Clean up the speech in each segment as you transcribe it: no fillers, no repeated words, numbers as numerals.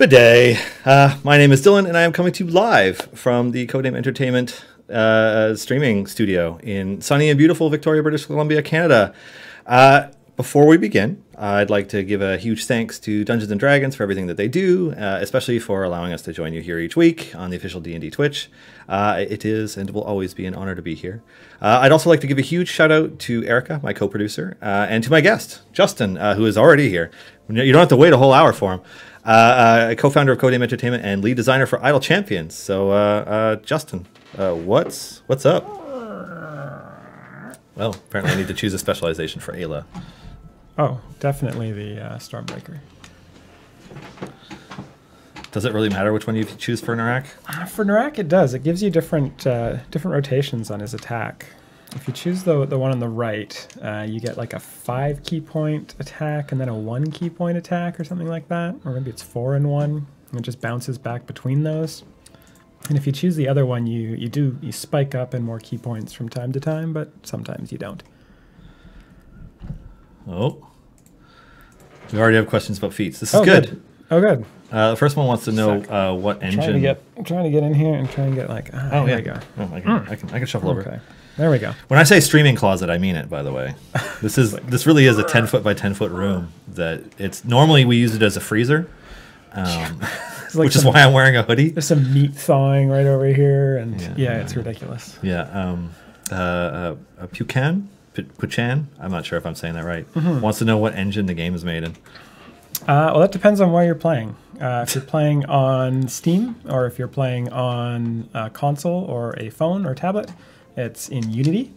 Good day. My name is Dylan, and I am coming to you live from the Codename Entertainment streaming studio in sunny and beautiful Victoria, British Columbia, Canada. Before we begin, I'd like to give a huge thanks to Dungeons & Dragons for everything that they do, especially for allowing us to join you here each week on the official D&D Twitch. It is and will always be an honor to be here. I'd also like to give a huge shout out to Erica, my co-producer, and to my guest, Justin, who is already here. You don't have to wait a whole hour for him. Co-founder of Codename Entertainment and lead designer for Idle Champions. So, Justin, what's up? Well, apparently I need to choose a specialization for Ayla. Oh, definitely the Stormbreaker. Does it really matter which one you choose for Narak? For Narak, it does. It gives you different rotations on his attack. If you choose the one on the right, you get like a 5 key point attack and then a 1 key point attack or something like that. Or maybe it's 4 in 1, and it just bounces back between those. And if you choose the other one, you spike up in more key points from time to time, but sometimes you don't. Oh. We already have questions about feats. This is good. Oh, good. The first one wants to know what engine... I'm trying to get in here and try and get like... Oh, there we go. Oh, I can shuffle over. Okay. There we go. When I say streaming closet, I mean it, by the way. This really is a 10-foot by 10-foot room. Normally we use it as a freezer, which is why I'm wearing a hoodie. There's some meat thawing right over here, and it's ridiculous. Yeah. Puchan, I'm not sure if I'm saying that right, wants to know what engine the game is made in. Well, that depends on where you're playing. If you're playing on Steam, or if you're playing on a console or a phone or tablet, it's in Unity,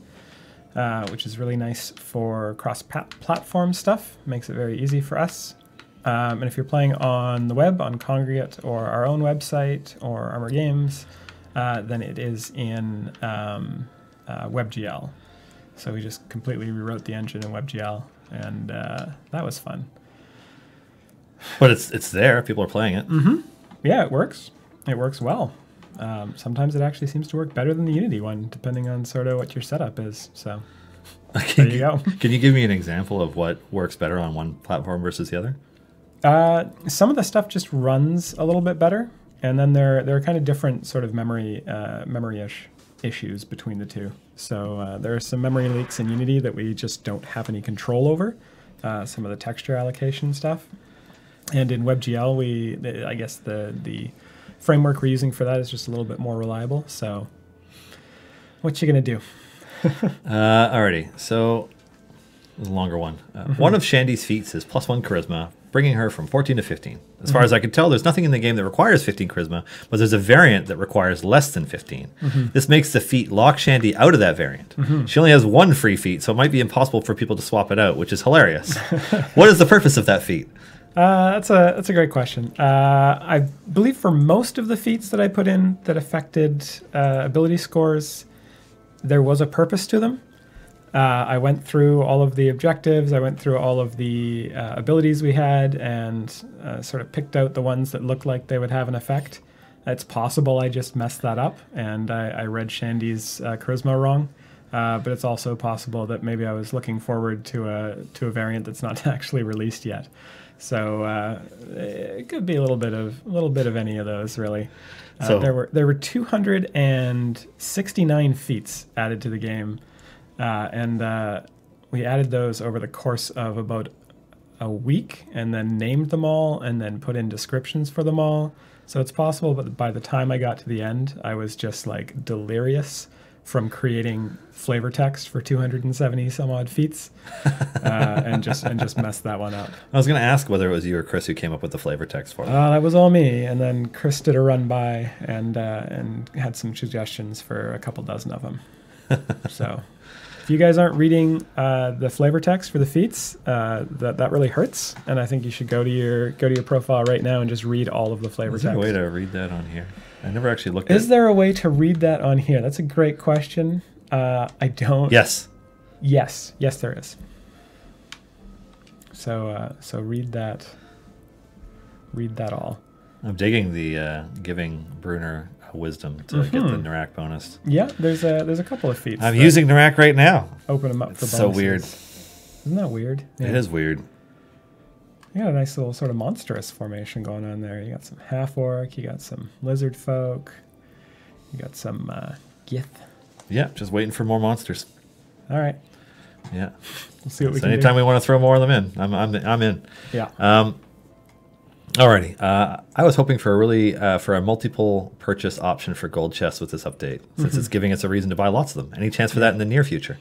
which is really nice for cross-platform stuff. Makes it very easy for us. And if you're playing on the web, on Congregate or our own website or Armor Games, then it is in WebGL. So we just completely rewrote the engine in WebGL, and that was fun. But it's there. People are playing it. Yeah, it works. It works well. Sometimes it actually seems to work better than the Unity one, depending on sort of what your setup is. So there you go. Can you give me an example of what works better on one platform versus the other? Some of the stuff just runs a little bit better, and then there are kind of different sort of memory-ish issues between the two. So there are some memory leaks in Unity that we just don't have any control over. Some of the texture allocation stuff. And in WebGL, I guess the framework we're using for that is just a little bit more reliable. So what you gonna do? Alrighty, so a longer one. One of Shandy's feats is +1 charisma, bringing her from 14 to 15. As far as I can tell, there's nothing in the game that requires 15 charisma, but there's a variant that requires less than 15. This makes the feat lock Shandy out of that variant. She only has 1 free feat, so it might be impossible for people to swap it out, which is hilarious. What is the purpose of that feat? That's a great question. I believe for most of the feats that I put in that affected ability scores, there was a purpose to them. I went through all of the objectives, I went through all of the abilities we had, and sort of picked out the ones that looked like they would have an effect. It's possible I just messed that up, and I read Shandy's charisma wrong. But it's also possible that maybe I was looking forward to a variant that's not actually released yet. So it could be a little bit of any of those, really. So there were 269 feats added to the game, and we added those over the course of about a week, and then named them all, and then put in descriptions for them all. So it's possible, but by the time I got to the end, I was just like delirious from creating flavor text for 270 some odd feats, and just messed that one up. I was going to ask whether it was you or Chris who came up with the flavor text for it. That was all me, and then Chris did a run by and had some suggestions for a couple dozen of them. So if you guys aren't reading the flavor text for the feats, that really hurts, and I think you should go to your profile right now and just read all of the flavor text. Is there a way to read that on here? I never actually looked at it. Is there a way to read that on here? That's a great question. I don't... Yes. Yes, there is. So read that. Read that all. I'm digging the giving Bruner wisdom to get the Narak bonus. Yeah, there's a couple of feats. I'm using Narak right now. Open them up for bonuses. So weird. Isn't that weird? Yeah. It is weird. You got a nice little sort of monstrous formation going on there. You got some half-orc, you got some lizard folk, you got some gith. Yeah, just waiting for more monsters. All right. Yeah. We'll see what we So can anytime do. we want to throw more of them in, I'm in. Yeah. Alrighty. I was hoping for a multiple purchase option for gold chests with this update, since it's giving us a reason to buy lots of them. Any chance for that in the near future?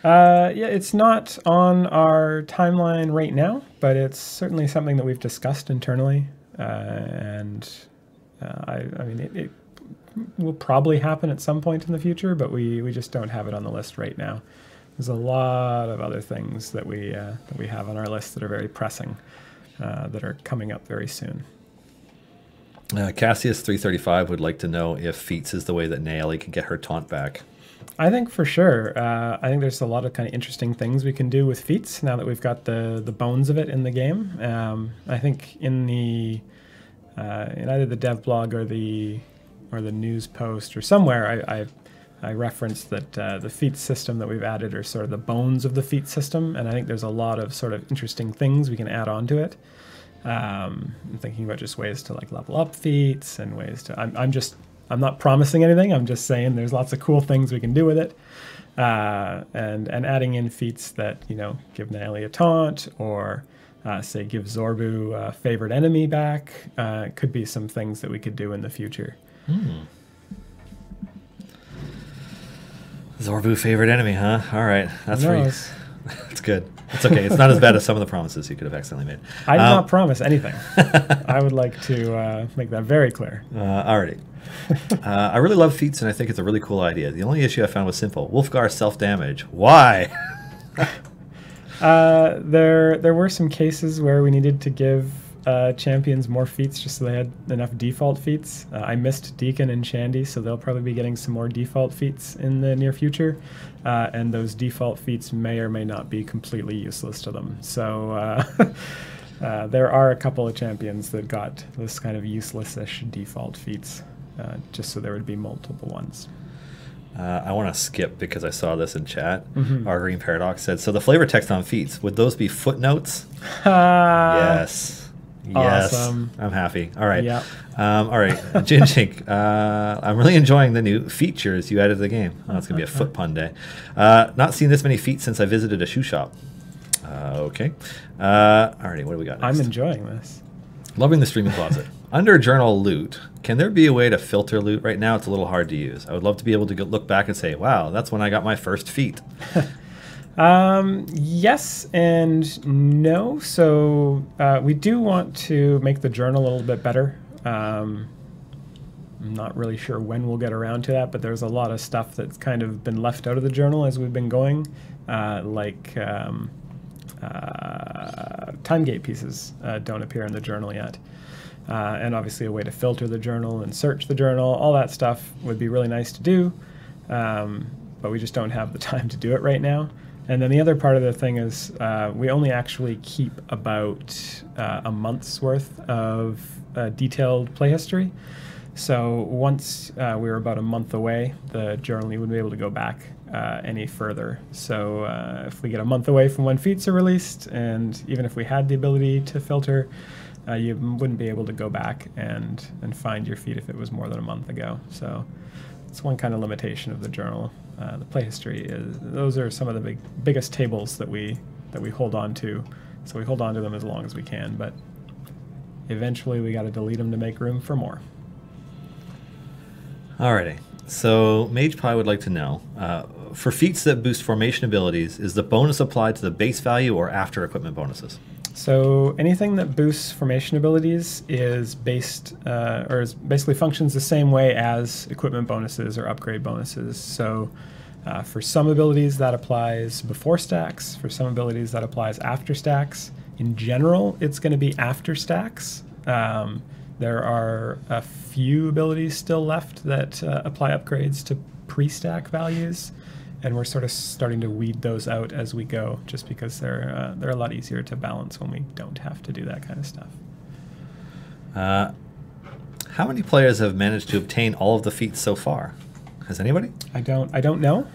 Yeah, it's not on our timeline right now, but it's certainly something that we've discussed internally, and I mean, it will probably happen at some point in the future, but we just don't have it on the list right now. There's a lot of other things that we have on our list that are very pressing, that are coming up very soon. Cassius 335 would like to know if Feats is the way that Naeli can get her taunt back. I think for sure. I think there's a lot of kind of interesting things we can do with feats now that we've got the bones of it in the game. I think in either the dev blog or the news post or somewhere, I referenced that the feat system that we've added are sort of the bones of the feat system, and I think there's a lot of sort of interesting things we can add on to it. I'm thinking about just ways to like level up feats and ways to. I'm not promising anything. I'm just saying there's lots of cool things we can do with it, and adding in feats that give Naeli a taunt or say give Zorbu a favorite enemy back. Could be some things that we could do in the future. Zorbu favorite enemy, huh? All right, that's Who for you. knows? It's good. It's okay. It's not as bad as some of the promises you could have accidentally made. I did not promise anything. I would like to make that very clear. Alrighty. I really love feats, and I think it's a really cool idea. The only issue I found was simple. Wolfgar self-damage. Why? There were some cases where we needed to give champions more feats just so they had enough default feats. I missed Deacon and Shandy, so they'll probably be getting some more default feats in the near future. And those default feats may or may not be completely useless to them. So there are a couple of champions that got this kind of useless-ish default feats, just so there would be multiple ones. I want to skip because I saw this in chat. Our Green Paradox said, so the flavor text on feats, would those be footnotes? Yes. Yes. Awesome. I'm happy. All right. Yeah. All right. Jinjink, I'm really enjoying the new features you added to the game. Oh, it's going to be a foot pun day. Not seen this many feats since I visited a shoe shop. Okay. Alrighty, what do we got next? I'm enjoying this. Loving the streaming closet. Under journal loot, can there be a way to filter loot? Right now it's a little hard to use. I would love to be able to look back and say, wow, that's when I got my first feat. Yes and no. So we do want to make the journal a little bit better. I'm not really sure when we'll get around to that, but there's a lot of stuff that's kind of been left out of the journal as we've been going, like time gate pieces don't appear in the journal yet. And obviously a way to filter the journal and search the journal, all that stuff would be really nice to do, but we just don't have the time to do it right now. And then the other part of the thing is we only actually keep about a month's worth of detailed play history. So once we were about a month away, the journal wouldn't be able to go back any further. So if we get a month away from when feats are released, and even if we had the ability to filter, you wouldn't be able to go back and find your feat if it was more than a month ago. So it's one kind of limitation of the journal. The play history those are some of the biggest tables that we hold on to. So we hold on to them as long as we can, but eventually we got to delete them to make room for more. Alrighty. So Mage Pie would like to know, for feats that boost formation abilities, is the bonus applied to the base value or after equipment bonuses? So anything that boosts formation abilities is based, or is basically functions the same way as equipment bonuses or upgrade bonuses. So for some abilities that applies before stacks, for some abilities that applies after stacks. In general, it's going to be after stacks. There are a few abilities still left that apply upgrades to pre-stack values, and we're sort of starting to weed those out as we go, just because they're a lot easier to balance when we don't have to do that kind of stuff. How many players have managed to obtain all of the feats so far? Has anybody? I don't know.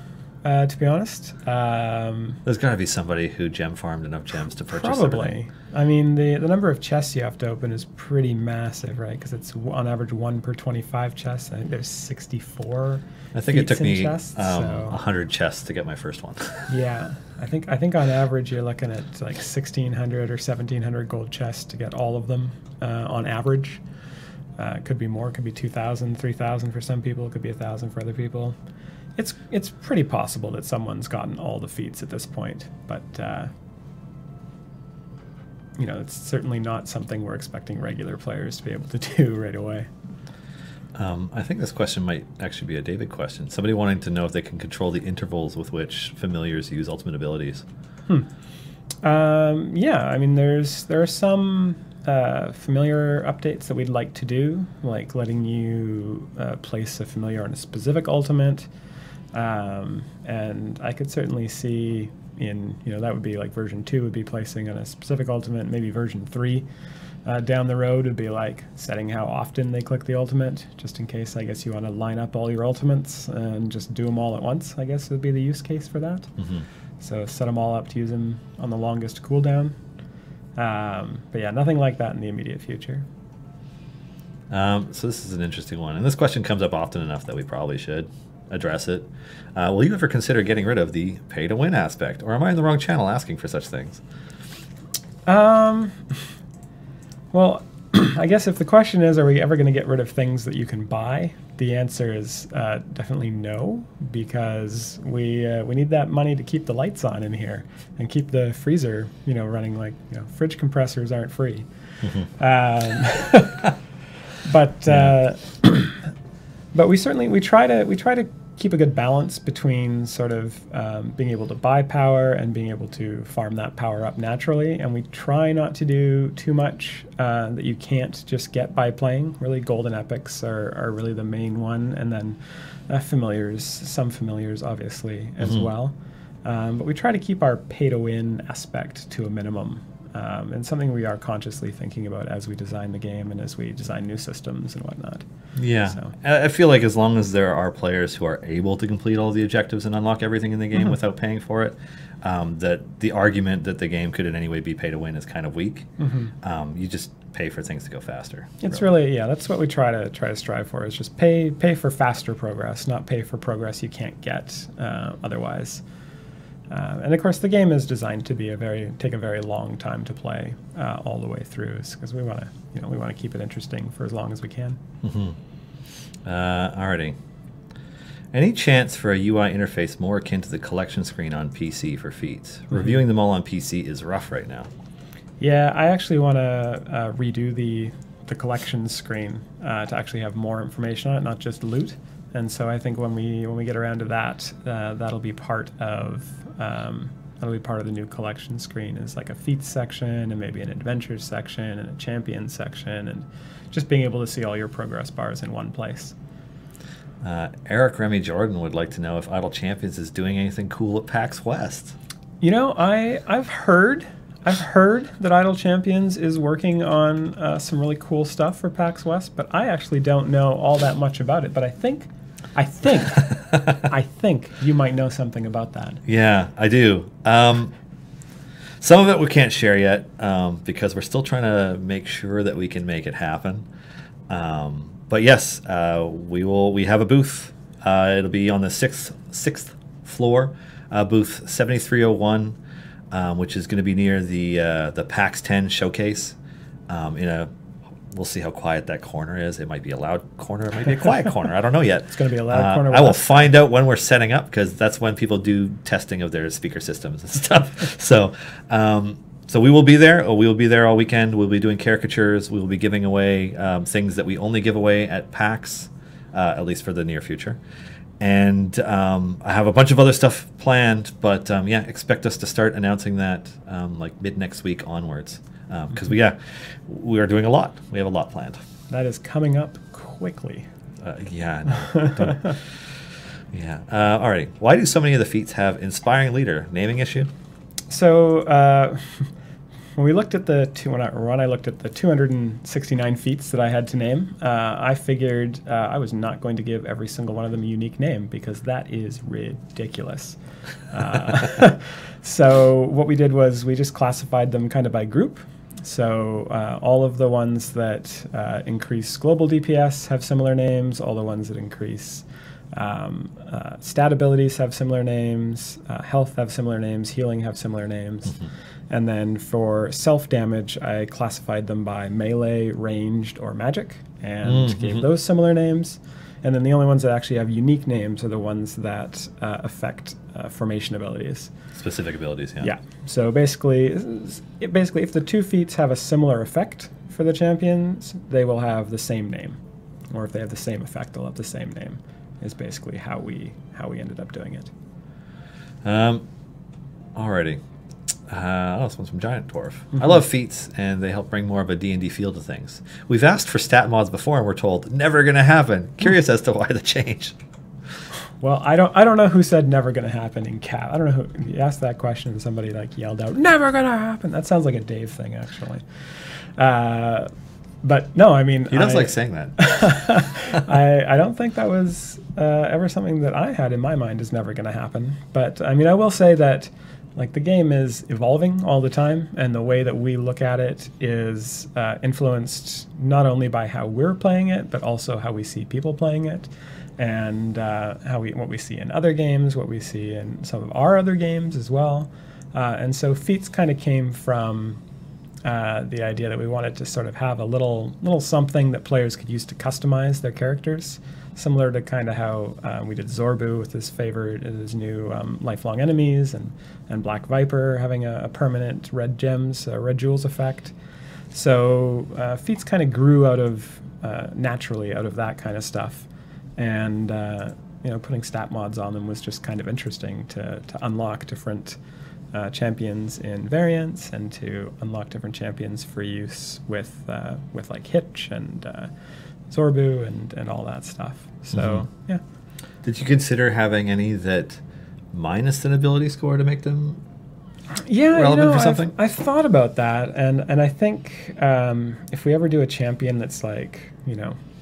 to be honest. There's got to be somebody who gem farmed enough gems to purchase Probably. everything. I mean, the number of chests you have to open is pretty massive, right? Because it's on average 1 per 25 chests. I think there's 64. I think it took me chests, 100 chests to get my first one. Yeah, I think on average you're looking at like 1,600 or 1,700 gold chests to get all of them on average. It could be more. It could be 2,000, 3,000 for some people. It could be 1,000 for other people. It's pretty possible that someone's gotten all the feats at this point, but it's certainly not something we're expecting regular players to be able to do right away. I think this question might actually be a David question. Somebody wanting to know if they can control the intervals with which familiars use ultimate abilities. Yeah, I mean, there are some familiar updates that we'd like to do, like letting you place a familiar on a specific ultimate. And I could certainly see that would be like version 2 would be placing on a specific ultimate, maybe version 3 down the road would be like setting how often they click the ultimate, just in case, I guess, you want to line up all your ultimates and just do them all at once, I guess would be the use case for that. Mm-hmm. So set them all up to use them on the longest cooldown. But yeah, nothing like that in the immediate future. So this is an interesting one. And this question comes up often enough that we probably should address it. Will you ever consider getting rid of the pay-to-win aspect? Or am I in the wrong channel asking for such things? Well, I guess if the question is, are we ever going to get rid of things that you can buy? The answer is definitely no, because we need that money to keep the lights on in here and keep the freezer, running. Like, fridge compressors aren't free. Mm-hmm. But we try to keep a good balance between sort of being able to buy power and being able to farm that power up naturally, and we try not to do too much that you can't just get by playing. Really, golden epics are really the main one, and then some familiars obviously as mm-hmm. well. But we try to keep our pay-to-win aspect to a minimum. And something we are consciously thinking about as we design the game and as we design new systems and whatnot. Yeah, so. I feel like as long as there are players who are able to complete all the objectives and unlock everything in the game mm-hmm. without paying for it, that the argument that the game could in any way be pay to win is kind of weak. Mm-hmm. You just pay for things to go faster. It's really that's what we try to strive for, is just pay for faster progress, not pay for progress you can't get otherwise. And of course, the game is designed to be take a very long time to play all the way through, because we want to keep it interesting for as long as we can. Mm-hmm. Alrighty. Any chance for a UI interface more akin to the collection screen on PC for feats? Mm-hmm. Reviewing them all on PC is rough right now. Yeah, I actually want to redo the collection screen to actually have more information on it, not just loot. And so I think when we get around to that, that'll be part of the new collection screen, is like a feats section and maybe an adventures section and a champion section, and just being able to see all your progress bars in one place. Eric Remy Jordan would like to know if Idle Champions is doing anything cool at PAX West. I've heard that Idle Champions is working on some really cool stuff for PAX West, but I actually don't know all that much about it. But I think you might know something about that. Yeah, I do. Some of it we can't share yet because we're still trying to make sure that we can make it happen. But yes, we have a booth. It'll be on the sixth floor, booth 7301, which is going to be near the PAX 10 showcase. We'll see how quiet that corner is. It might be a loud corner. It might be a quiet corner. I don't know yet. It's going to be a loud corner. I will find out when we're setting up, because that's when people do testing of their speaker systems and stuff. So we will be there. We will be there all weekend. We'll be doing caricatures. We will be giving away things that we only give away at PAX, at least for the near future. And I have a bunch of other stuff planned, but expect us to start announcing that like mid next week onwards. Because we are doing a lot. We have a lot planned. That is coming up quickly. Yeah. Yeah. Alrighty. Why do so many of the feats have inspiring leader? Naming issue? So when we looked at when I looked at the 269 feats that I had to name, I figured I was not going to give every single one of them a unique name because that is ridiculous. So what we did was we just classified them kind of by group. So all of the ones that increase global DPS have similar names. All the ones that increase stat abilities have similar names. Health have similar names. Healing have similar names. Mm-hmm. And then for self-damage, I classified them by melee, ranged, or magic, and gave those similar names. And then the only ones that actually have unique names are the ones that affect formation abilities. Specific abilities, yeah. Yeah. So basically, if the 2 feats have a similar effect for the champions, they will have the same name. Or if they have the same effect, they'll have the same name. Is basically how we ended up doing it. Alrighty. This one's from Giant Dwarf. I love feats, and they help bring more of a D&D feel to things. We've asked for stat mods before, and we're told never going to happen. Curious as to why the change. Well, I don't know who said never going to happen in cap. I don't know who you asked that question and somebody like yelled out never going to happen. That sounds like a Dave thing, actually. But no, I mean, he does like saying that. I don't think that was ever something that I had in my mind is never going to happen. But I mean, I will say that like the game is evolving all the time, and the way that we look at it is influenced not only by how we're playing it, but also how we see people playing it, and what we see in other games, what we see in some of our other games as well. And so feats kind of came from the idea that we wanted to sort of have a little something that players could use to customize their characters, similar to kind of how we did Zorbu with his new lifelong enemies, and Black Viper having a permanent red jewels effect. So feats kind of grew naturally out of that kind of stuff, and putting stat mods on them was just kind of interesting to unlock different champions in variants, and to unlock different champions for use with like Hitch and Zorbu and all that stuff. So yeah. Did you consider having any that minus an ability score to make them relevant for something? I've thought about that, and I think if we ever do a champion that's like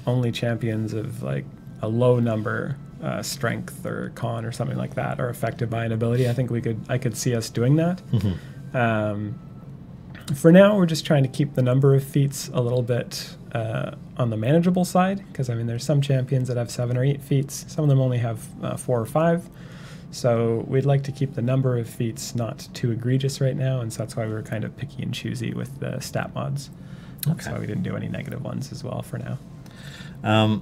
only champions of like a low number strength or con or something like that are affected by an ability, I think I could see us doing that. For now, we're just trying to keep the number of feats a little bit on the manageable side, because I mean there's some champions that have 7 or 8 feats, some of them only have 4 or 5, so we'd like to keep the number of feats not too egregious right now, and so that's why we were kind of picky and choosy with the stat mods. That's why we didn't do any negative ones as well for now.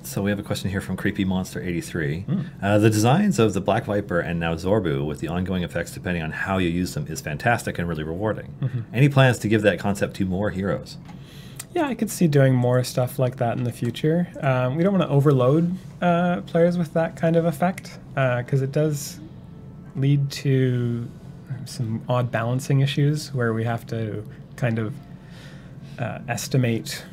So we have a question here from Creepy Monster 83. The designs of the Black Viper and now Zorbu, with the ongoing effects depending on how you use them, is fantastic and really rewarding. Any plans to give that concept to more heroes? Yeah, I could see doing more stuff like that in the future. We don't want to overload players with that kind of effect, because it does lead to some odd balancing issues where we have to kind of estimate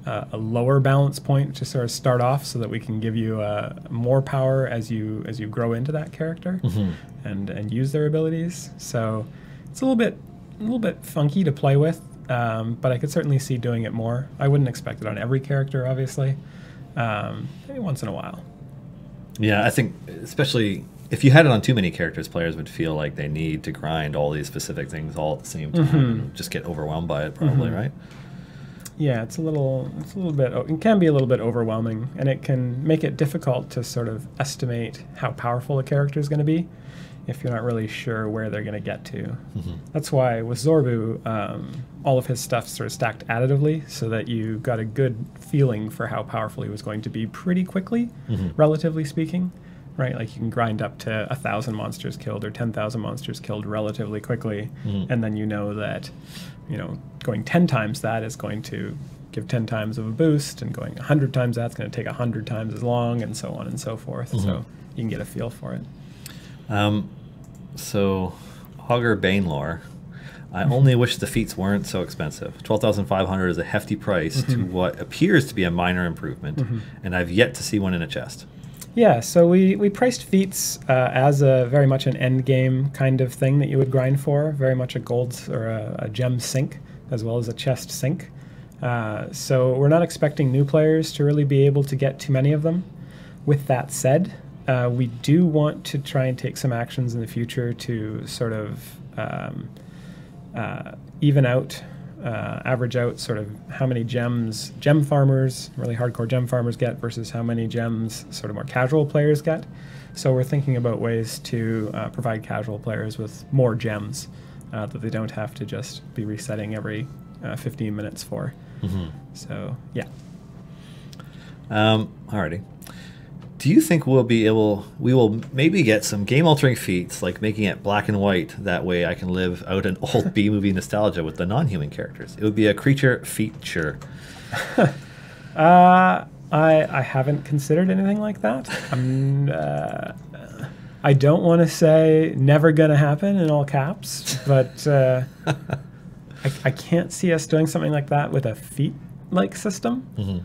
a lower balance point to sort of start off, so that we can give you more power as you grow into that character and use their abilities. So it's a little bit funky to play with, but I could certainly see doing it more. I wouldn't expect it on every character, obviously. Maybe once in a while. Yeah, I think especially if you had it on too many characters, players would feel like they need to grind all these specific things all at the same time and just get overwhelmed by it, probably, right? Yeah, it can be a little bit overwhelming, and it can make it difficult to sort of estimate how powerful a character is going to be if you're not really sure where they're going to get to. That's why with Zorbu, all of his stuff sort of stacked additively, so that you got a good feeling for how powerful he was going to be pretty quickly, relatively speaking. Right, like you can grind up to 1,000 monsters killed or 10,000 monsters killed relatively quickly, and then you know that, going 10 times that is going to give 10 times of a boost, and going 100 times that's going to take 100 times as long, and so on and so forth. So you can get a feel for it. So, Augur Banelore, I only wish the feats weren't so expensive. 12,500 is a hefty price to what appears to be a minor improvement, and I've yet to see one in a chest. Yeah, so we priced feats as a very much an end game kind of thing that you would grind for, very much a gold or a gem sink as well as a chest sink. So we're not expecting new players to really be able to get too many of them. With that said, we do want to try and take some actions in the future to sort of even out, average out sort of how many gems gem farmers, really hardcore gem farmers get versus how many gems sort of more casual players get. So we're thinking about ways to provide casual players with more gems that they don't have to just be resetting every 15 minutes for. Mm-hmm. So, yeah. Alrighty. Do you think we will maybe get some game-altering feats, like making it black and white? That way I can live out an old B-movie nostalgia with the non-human characters. It would be a creature feature. I haven't considered anything like that. I don't want to say never going to happen in all caps, but I can't see us doing something like that with a feat-like system. Mm-hmm.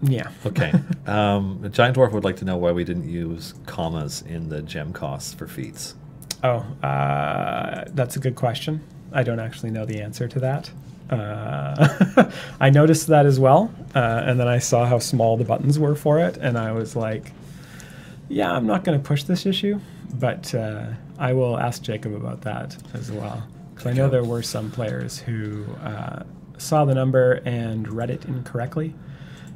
Yeah. Okay. The Giant Dwarf would like to know why we didn't use commas in the gem costs for feats. Oh, that's a good question. I don't actually know the answer to that. I noticed that as well, and then I saw how small the buttons were for it, and I was like, yeah, I'm not going to push this issue, but I will ask Jacob about that as well. Because I know there were some players who saw the number and read it incorrectly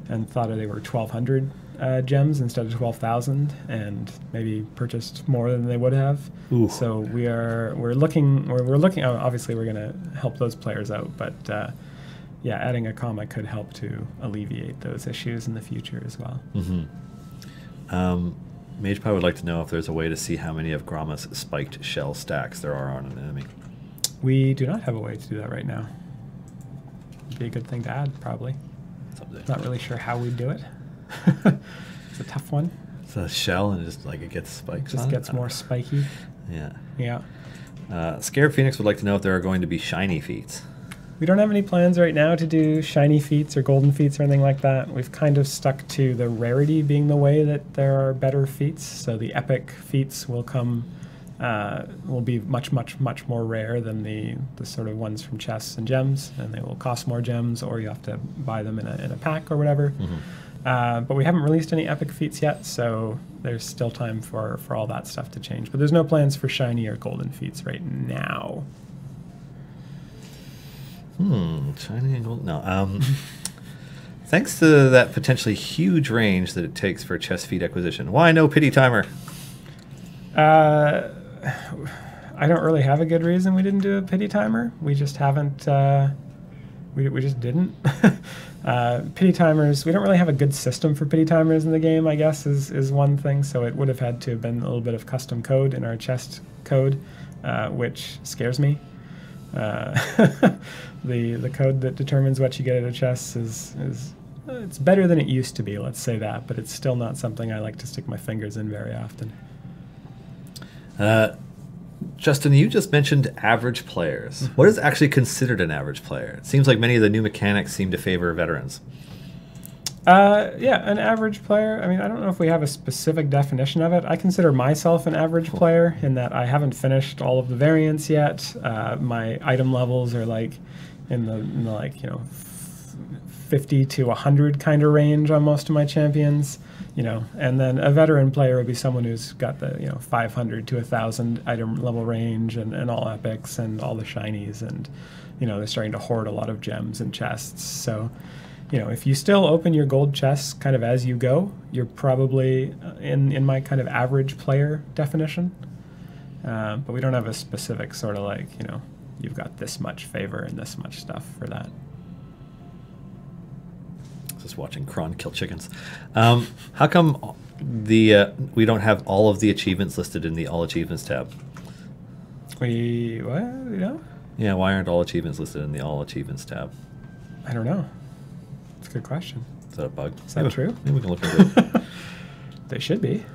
and thought they were 1,200 gems instead of 12,000, and maybe purchased more than they would have. Ooh. So we're looking. Obviously, we're going to help those players out, but yeah, adding a comma could help to alleviate those issues in the future as well. Mm-hmm. MagePie would like to know if there's a way to see how many of Gromma's spiked shell stacks there are on an enemy. We do not have a way to do that right now. It'd be a good thing to add, probably. Not really sure how we'd do it. It's a tough one. It's a shell and it gets spikes. It just gets more spiky. Yeah. Yeah. Scared Phoenix would like to know if there are going to be shiny feats. We don't have any plans right now to do shiny feats or golden feats or anything like that. We've kind of stuck to the rarity being the way that there are better feats. So the epic feats will be much more rare than the sort of ones from chests and gems, and they will cost more gems, or you have to buy them in a pack or whatever. Mm-hmm. But we haven't released any epic feats yet, so there's still time for all that stuff to change. But there's no plans for shiny or golden feats right now. Shiny and golden. No. Thanks to that potentially huge range that it takes for chest feat acquisition, why no pity timer? I don't really have a good reason we didn't do a pity timer. We just haven't. We just didn't. Pity timers. We don't really have a good system for pity timers in the game, I guess, is one thing. So it would have had to have been a little bit of custom code in our chest code, which scares me. The code that determines what you get at a chest is it's better than it used to be. Let's say that, but it's still not something I like to stick my fingers in very often. Justin, you just mentioned average players. Mm-hmm. What is actually considered an average player? It seems like many of the new mechanics seem to favor veterans. Yeah, an average player. I mean, I don't know if we have a specific definition of it. I consider myself an average player in that I haven't finished all of the variants yet. My item levels are like in the like 50 to 100 kind of range on most of my champions. And then a veteran player would be someone who's got the 500 to 1,000 item level range and all epics and all the shinies, and they're starting to hoard a lot of gems and chests. So if you still open your gold chests kind of as you go, you're probably in my kind of average player definition. But we don't have a specific sort of like you've got this much favor and this much stuff for that. Just watching Kron kill chickens. How come we don't have all of the achievements listed in the All Achievements tab? What? We don't? Yeah, why aren't all achievements listed in the All Achievements tab? I don't know. That's a good question. Is that a bug? Is that true? Maybe we can look into it. They should be.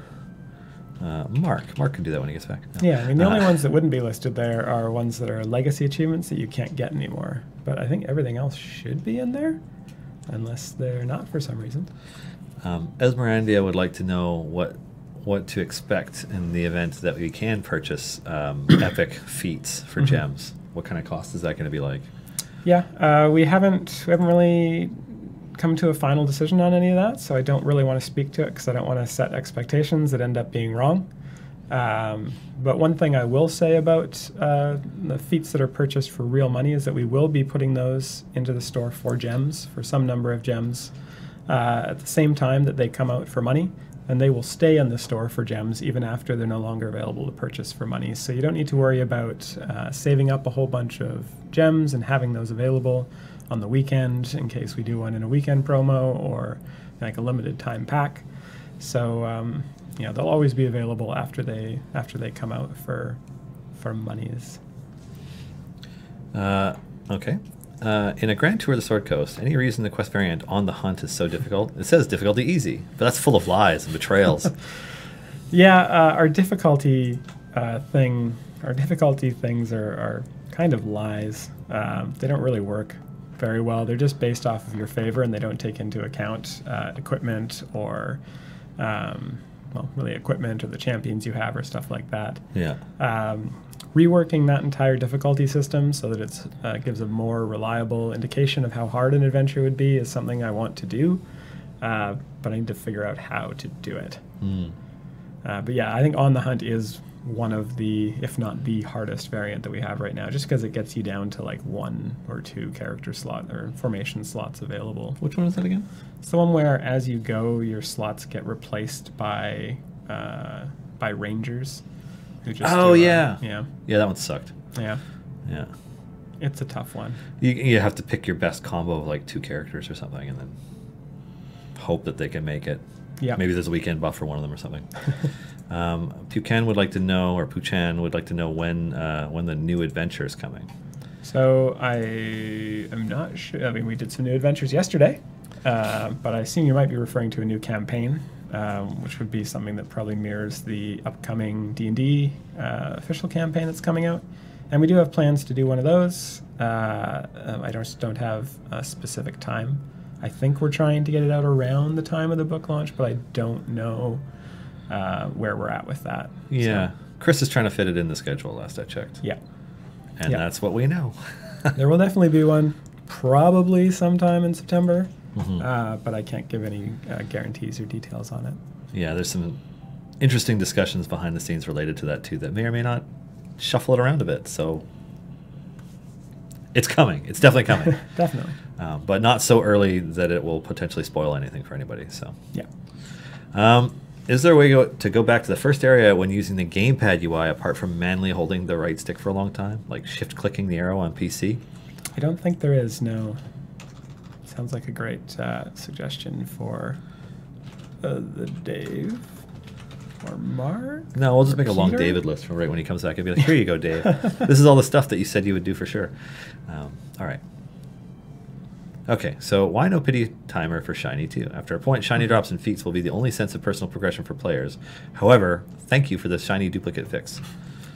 Mark can do that when he gets back. No. Yeah, I mean, the only ones that wouldn't be listed there are ones that are legacy achievements that you can't get anymore. But I think everything else should be in there. unless they're not for some reason. Esmeralda would like to know what to expect in the event that we can purchase epic feats for gems. What kind of cost is that going to be like? Yeah, we haven't really come to a final decision on any of that, so I don't really want to speak to it because I don't want to set expectations that end up being wrong. But one thing I will say about the feats that are purchased for real money is that we will be putting those into the store for gems, for some number of gems, at the same time that they come out for money, and they will stay in the store for gems even after they're no longer available to purchase for money. So you don't need to worry about saving up a whole bunch of gems and having those available on the weekend in case we do one in a weekend promo or like a limited time pack. So they'll always be available after they come out for monies. Okay. In a Grand Tour of the Sword Coast, any reason the quest variant On the Hunt is so difficult? It says difficulty easy, but that's full of lies and betrayals. Yeah, our difficulty things are kind of lies. They don't really work very well. They're just based off of your favor, and they don't take into account equipment or really equipment or the champions you have or stuff like that. Yeah. Reworking that entire difficulty system so that it gives a more reliable indication of how hard an adventure would be is something I want to do, but I need to figure out how to do it. But yeah, I think On the Hunt is one of the, if not the hardest variant that we have right now, just because it gets you down to like 1 or 2 character slot or formation slots available. Which one is that again? It's the one where as you go, your slots get replaced by rangers. Who just yeah, yeah, that one sucked. Yeah, Yeah, it's a tough one. you have to pick your best combo of like 2 characters or something, and then hope that they can make it. Yeah, maybe there's a weekend buff for one of them or something. Puchan would like to know when the new adventure is coming. So I am not sure. I mean, we did some new adventures yesterday, but I assume you might be referring to a new campaign, which would be something that probably mirrors the upcoming D&D official campaign that's coming out. And we do have plans to do one of those. I just don't have a specific time. I think we're trying to get it out around the time of the book launch, but I don't know where we're at with that. Yeah. So, Chris is trying to fit it in the schedule, last I checked. yeah. And that's what we know. There will definitely be one, probably sometime in September, Mm-hmm. but I can't give any guarantees or details on it. Yeah, there's some interesting discussions behind the scenes related to that too that may or may not shuffle it around a bit. So it's coming. It's definitely coming. Definitely. But not so early that it will potentially spoil anything for anybody. So Yeah. Is there a way to go back to the first area when using the gamepad UI apart from manually holding the right stick for a long time, like shift clicking the arrow on PC? I don't think there is, no. Sounds like a great suggestion for the Dave or Mark. No, we'll just make a long Peter? David list for right when he comes back and be like, here you go, Dave. This is all the stuff that you said you would do for sure. All right. Okay, so why no pity timer for Shiny 2? After a point, Shiny drops and feats will be the only sense of personal progression for players. However, thank you for the Shiny duplicate fix.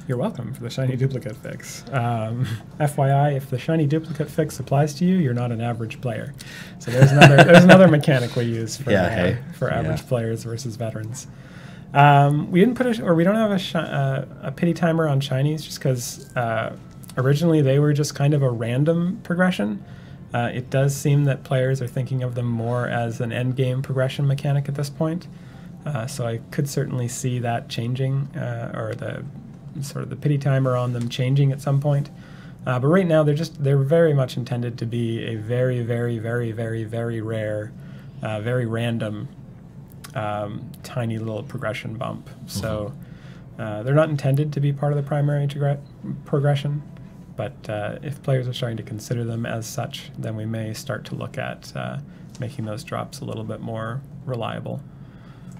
You're welcome for the Shiny duplicate fix. FYI, if the Shiny duplicate fix applies to you, you're not an average player. So there's another mechanic we use for average players versus veterans. We didn't put we don't have a pity timer on Shinies just because originally they were just kind of a random progression. It does seem that players are thinking of them more as an end game progression mechanic at this point. So I could certainly see that changing, or the pity timer on them changing at some point. But right now they're very much intended to be a very, very, very, very, very rare, very random, tiny little progression bump. So they're not intended to be part of the primary progression. But if players are starting to consider them as such, then we may start to look at making those drops a little bit more reliable.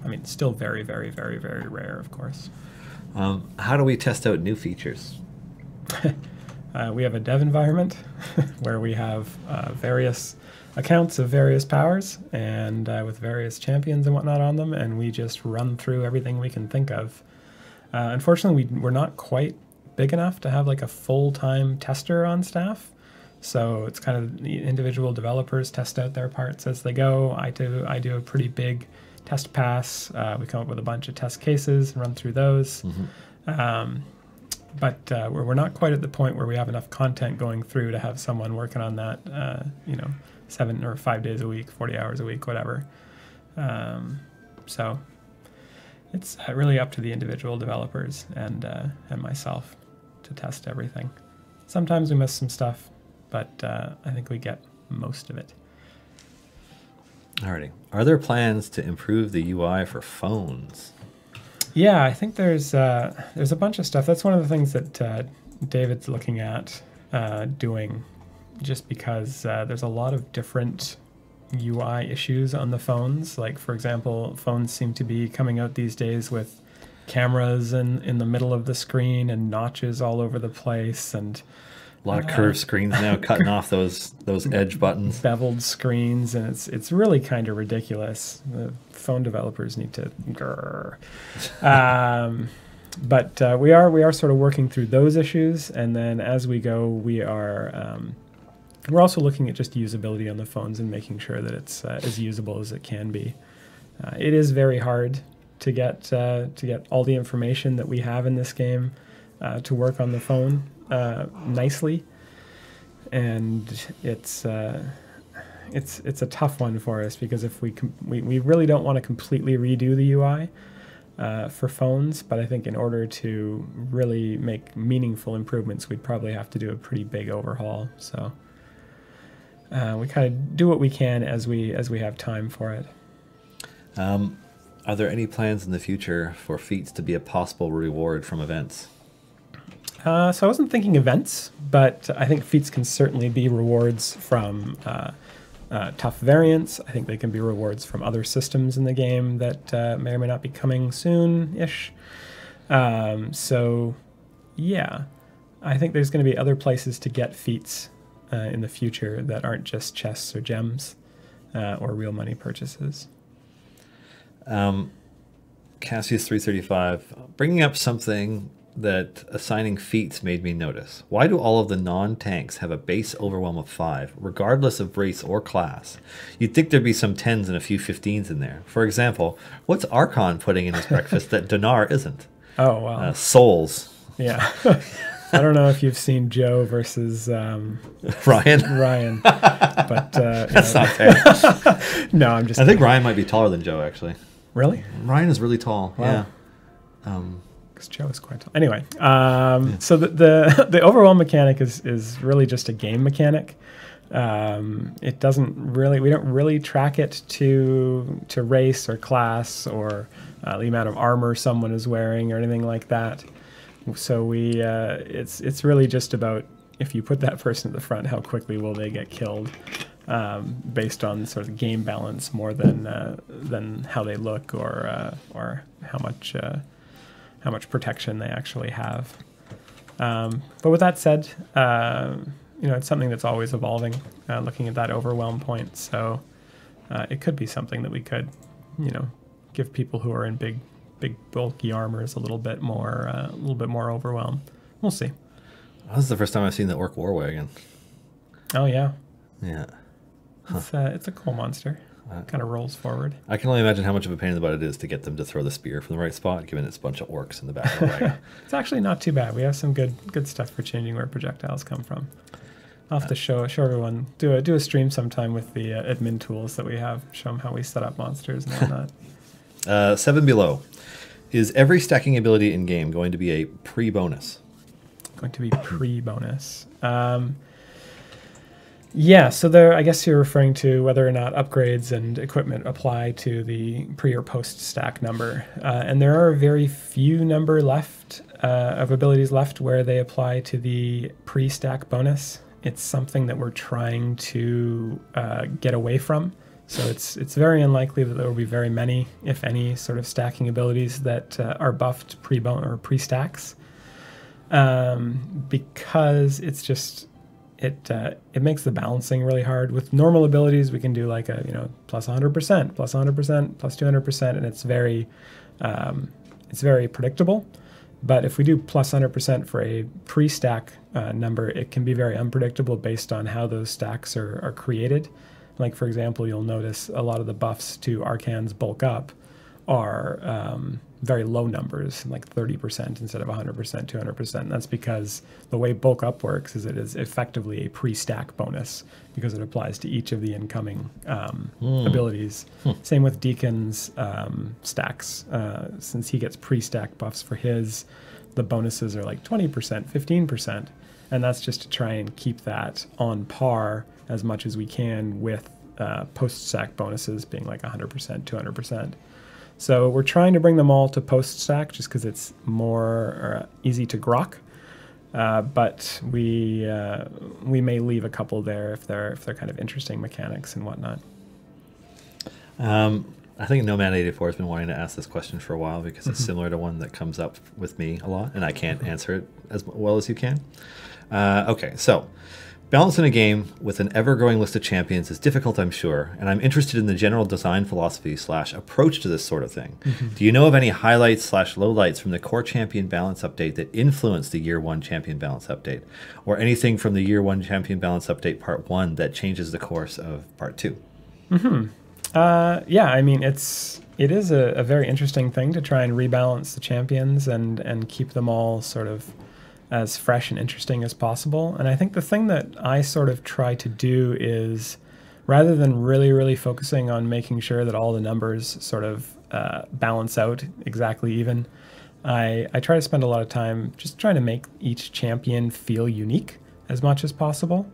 I mean, still very, very, very, very rare, of course. How do we test out new features? We have a dev environment where we have various accounts of various powers and with various champions and whatnot on them, and we just run through everything we can think of. Unfortunately, we're not quite big enough to have like a full-time tester on staff, So it's kind of the individual developers test out their parts as they go. I do a pretty big test pass. We come up with a bunch of test cases and run through those. But we're not quite at the point where we have enough content going through to have someone working on that, 7 or 5 days a week, 40 hours a week, whatever. So it's really up to the individual developers and myself to test everything. Sometimes we miss some stuff, but I think we get most of it. Alrighty. Are there plans to improve the UI for phones? Yeah, I think there's a bunch of stuff. That's one of the things that David's looking at doing, just because there's a lot of different UI issues on the phones. Like, for example, phones seem to be coming out these days with cameras in the middle of the screen and notches all over the place, and a lot of curved screens now, cutting off those edge buttons. Beveled screens, and it's really kind of ridiculous. The phone developers need to grrr. But we are sort of working through those issues, and then as we go, we're also looking at just usability on the phones and making sure that it's as usable as it can be. It is very hard to get all the information that we have in this game to work on the phone nicely, and it's a tough one for us, because if we really don't want to completely redo the UI for phones, but I think in order to really make meaningful improvements, we'd probably have to do a pretty big overhaul. So we kind of do what we can as we have time for it. Are there any plans in the future for feats to be a possible reward from events? So I wasn't thinking events, but I think feats can certainly be rewards from tough variants. I think they can be rewards from other systems in the game that may or may not be coming soon-ish. So yeah, I think there's going to be other places to get feats in the future that aren't just chests or gems or real money purchases. Cassius 335, bringing up something that assigning feats made me notice. Why do all of the non-tanks have a base overwhelm of 5, regardless of race or class? You'd think there'd be some 10s and a few 15s in there. For example, what's Archon putting in his breakfast that Donar isn't? Oh, wow. Souls. Yeah. I don't know if you've seen Joe versus Ryan. But that's not fair. No, I'm just. I think Ryan might be taller than Joe, actually. Really? Ryan is really tall. Wow. Yeah. Because Joe is quite tall. Anyway, so the overwhelm mechanic is really just a game mechanic. It doesn't really, we don't really track it to race or class or the amount of armor someone is wearing or anything like that. So it's really just about, if you put that person at the front, how quickly will they get killed, based on sort of game balance more than how they look or how much protection they actually have. But with that said, it's something that's always evolving, looking at that overwhelm point. So it could be something that we could, give people who are in big bulky armors a little bit more overwhelm. We'll see. This is the first time I've seen the Orc War Wagon. Oh yeah. Yeah. Huh. It's a cool monster. Kind of rolls forward. I can only imagine how much of a pain in the butt it is to get them to throw the spear from the right spot, given it's a bunch of orcs in the back of the wagon. It's actually not too bad. We have some good stuff for changing where projectiles come from. I'll have to show everyone, do a stream sometime with the admin tools that we have, show them how we set up monsters and whatnot. 7 below. Is every stacking ability in game going to be a pre-bonus? Going to be pre-bonus. Yeah, so there, I guess you're referring to whether or not upgrades and equipment apply to the pre or post stack number. And there are very few number left of abilities left where they apply to the pre-stack bonus. It's something that we're trying to get away from. So it's very unlikely that there will be very many, if any, sort of stacking abilities that are buffed pre-stacks, because it's just it makes the balancing really hard. With normal abilities, we can do like a plus 100%, plus 100%, plus 200%, and it's very predictable. But if we do plus 100% for a pre-stack number, it can be very unpredictable based on how those stacks are created. Like, for example, you'll notice a lot of the buffs to Arcane's bulk up are very low numbers, like 30% instead of 100%, 200%. And that's because the way bulk up works is it is effectively a pre-stack bonus because it applies to each of the incoming abilities. Same with Deacon's stacks. Since he gets pre-stack buffs for his, the bonuses are like 20%, 15%. And that's just to try and keep that on par as much as we can with post-stack bonuses being like 100%, 200%. So we're trying to bring them all to post-stack just because it's more easy to grok. But we may leave a couple there if they're kind of interesting mechanics and whatnot. I think Nomad84 has been wanting to ask this question for a while because it's similar to one that comes up with me a lot, and I can't answer it as well as you can. Okay, so balancing a game with an ever-growing list of champions is difficult, I'm sure, and I'm interested in the general design philosophy / approach to this sort of thing. Do you know of any highlights / lowlights from the core champion balance update that influenced the Year 1 champion balance update, or anything from the Year 1 champion balance update Part 1 that changes the course of Part 2? Yeah, I mean, it is a very interesting thing to try and rebalance the champions and keep them all sort of as fresh and interesting as possible. And I think the thing that I sort of try to do is, rather than really focusing on making sure that all the numbers sort of balance out exactly even, I try to spend a lot of time just trying to make each champion feel unique as much as possible,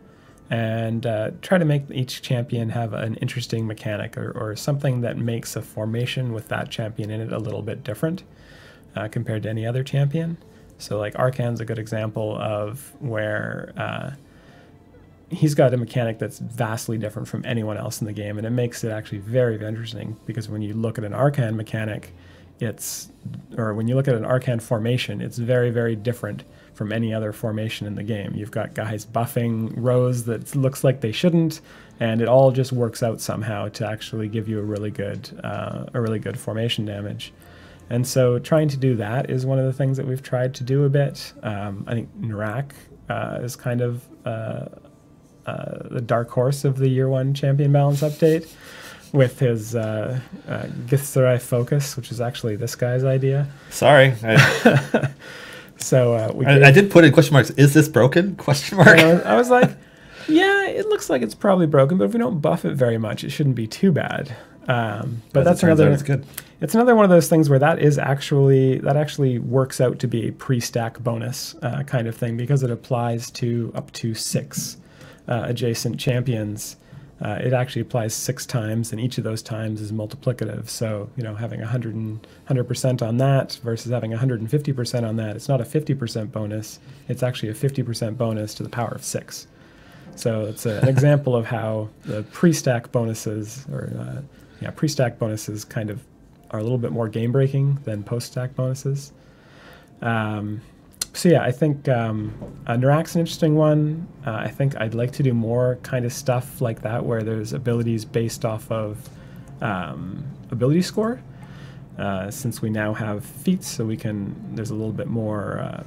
and try to make each champion have an interesting mechanic or something that makes a formation with that champion in it a little bit different compared to any other champion. So like Arcane's a good example of where he's got a mechanic that's vastly different from anyone else in the game, and it makes it actually very interesting because when you look at an Arcane mechanic, when you look at an Arcane formation, it's very different from any other formation in the game. You've got guys buffing rows that looks like they shouldn't, and it all just works out somehow to actually give you a really good formation damage. And so trying to do that is one of the things that we've tried to do a bit. I think Narak is kind of the dark horse of the Year 1 champion balance update with his Githzerai focus, which is actually this guy's idea. Sorry. So I did put in question marks. Is this broken? Question mark. I was like, yeah, it looks like it's probably broken, but if we don't buff it very much, it shouldn't be too bad. But that's another. It's good. It's another one of those things where that actually works out to be a pre-stack bonus kind of thing because it applies to up to 6 adjacent champions. It actually applies 6 times, and each of those times is multiplicative. So, having 100% on that versus having 150% on that, it's not a 50% bonus. It's actually a 50% bonus to the power of 6. So it's an example of how the pre-stack bonuses, pre-stack bonuses kind of are a little bit more game-breaking than post-stack bonuses. So yeah, I think Narak's an interesting one. I think I'd like to do more kind of stuff like that where there's abilities based off of ability score. Since we now have feats, so there's a little bit more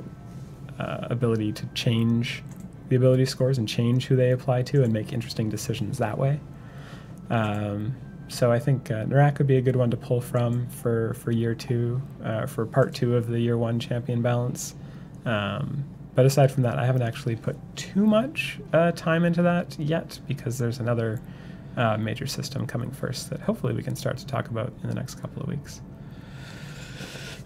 ability to change the ability scores and change who they apply to and make interesting decisions that way. So I think Narak would be a good one to pull from for Year 2, for Part 2 of the Year 1 champion balance. But aside from that, I haven't actually put too much time into that yet because there's another major system coming first that hopefully we can start to talk about in the next couple of weeks.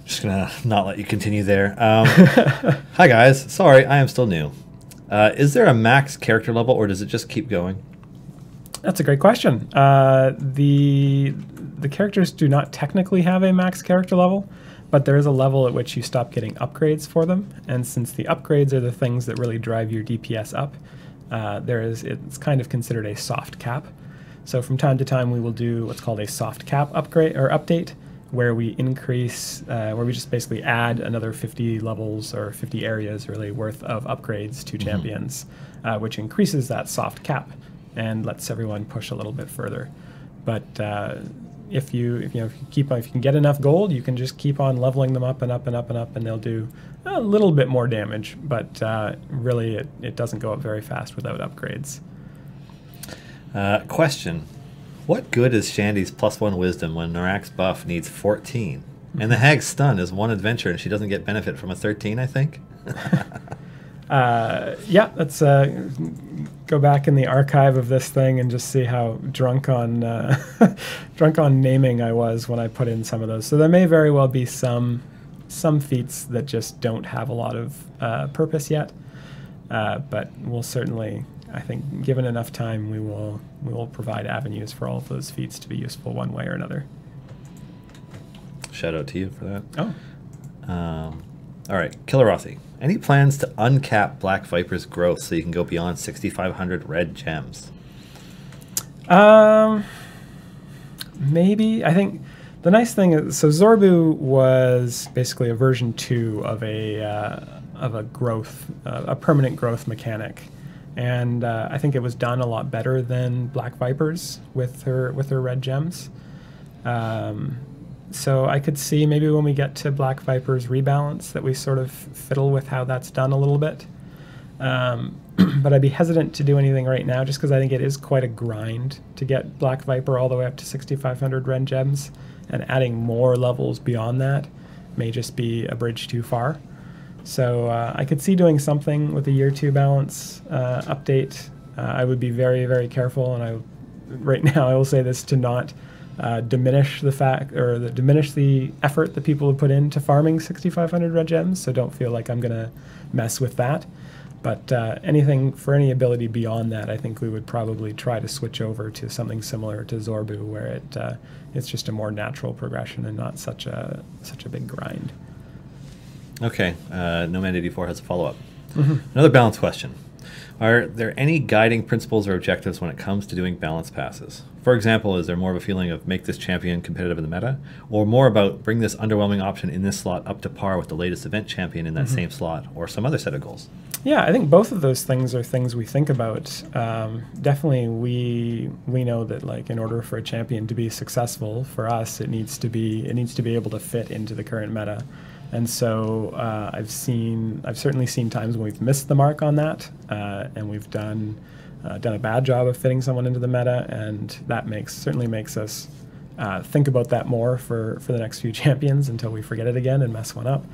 Just gonna not let you continue there. Hi guys, sorry, I am still new. Is there a max character level or does it just keep going? That's a great question. The characters do not technically have a max character level, but there is a level at which you stop getting upgrades for them. And since the upgrades are the things that really drive your DPS up, it's kind of considered a soft cap. So from time to time, we will do what's called a soft cap upgrade or update, where we increase, where we just basically add another 50 levels or 50 areas really worth of upgrades to champions, which increases that soft cap and lets everyone push a little bit further. But if you keep on, if you can get enough gold, you can just keep on leveling them up and up and up and up, and they'll do a little bit more damage. But really, it doesn't go up very fast without upgrades. Question: what good is Shandy's +1 wisdom when Narak's buff needs 14? And the Hag's stun is 1 adventure, and she doesn't get benefit from a 13, I think. Yeah, let's go back in the archive of this thing and just see how drunk on drunk on naming I was when I put in some of those. So there may very well be some feats that just don't have a lot of purpose yet, but we'll certainly, I think, given enough time, we will provide avenues for all of those feats to be useful one way or another. Shout out to you for that. Oh. All right, Killerothy. Any plans to uncap Black Viper's growth so you can go beyond 6,500 red gems? Maybe. I think the nice thing is, so Zorbu was basically a version 2 of a growth, a permanent growth mechanic, and I think it was done a lot better than Black Viper's with her red gems. So I could see maybe when we get to Black Viper's rebalance that we sort of fiddle with how that's done a little bit. But I'd be hesitant to do anything right now just because I think it is quite a grind to get Black Viper all the way up to 6,500 red gems, and adding more levels beyond that may just be a bridge too far. So I could see doing something with a year 2 balance update. I would be very, very careful, and right now I will say this to not diminish the fact, or diminish the effort that people have put into farming 6,500 red gems. So don't feel like I'm going to mess with that. But anything for any ability beyond that, I think we would probably try to switch over to something similar to Zorbu, where it's just a more natural progression and not such a big grind. Okay, Nomad84 has a follow-up. Another balance question. Are there any guiding principles or objectives when it comes to doing balance passes? For example, is there more of a feeling of make this champion competitive in the meta, or more about bring this underwhelming option in this slot up to par with the latest event champion in that same slot, or some other set of goals? Yeah, I think both of those things are things we think about. Definitely, we know that, like, in order for a champion to be successful, for us, it needs to be able to fit into the current meta. And so I've certainly seen times when we've missed the mark on that, and we've done a bad job of fitting someone into the meta, and that certainly makes us think about that more for the next few champions until we forget it again and mess one up.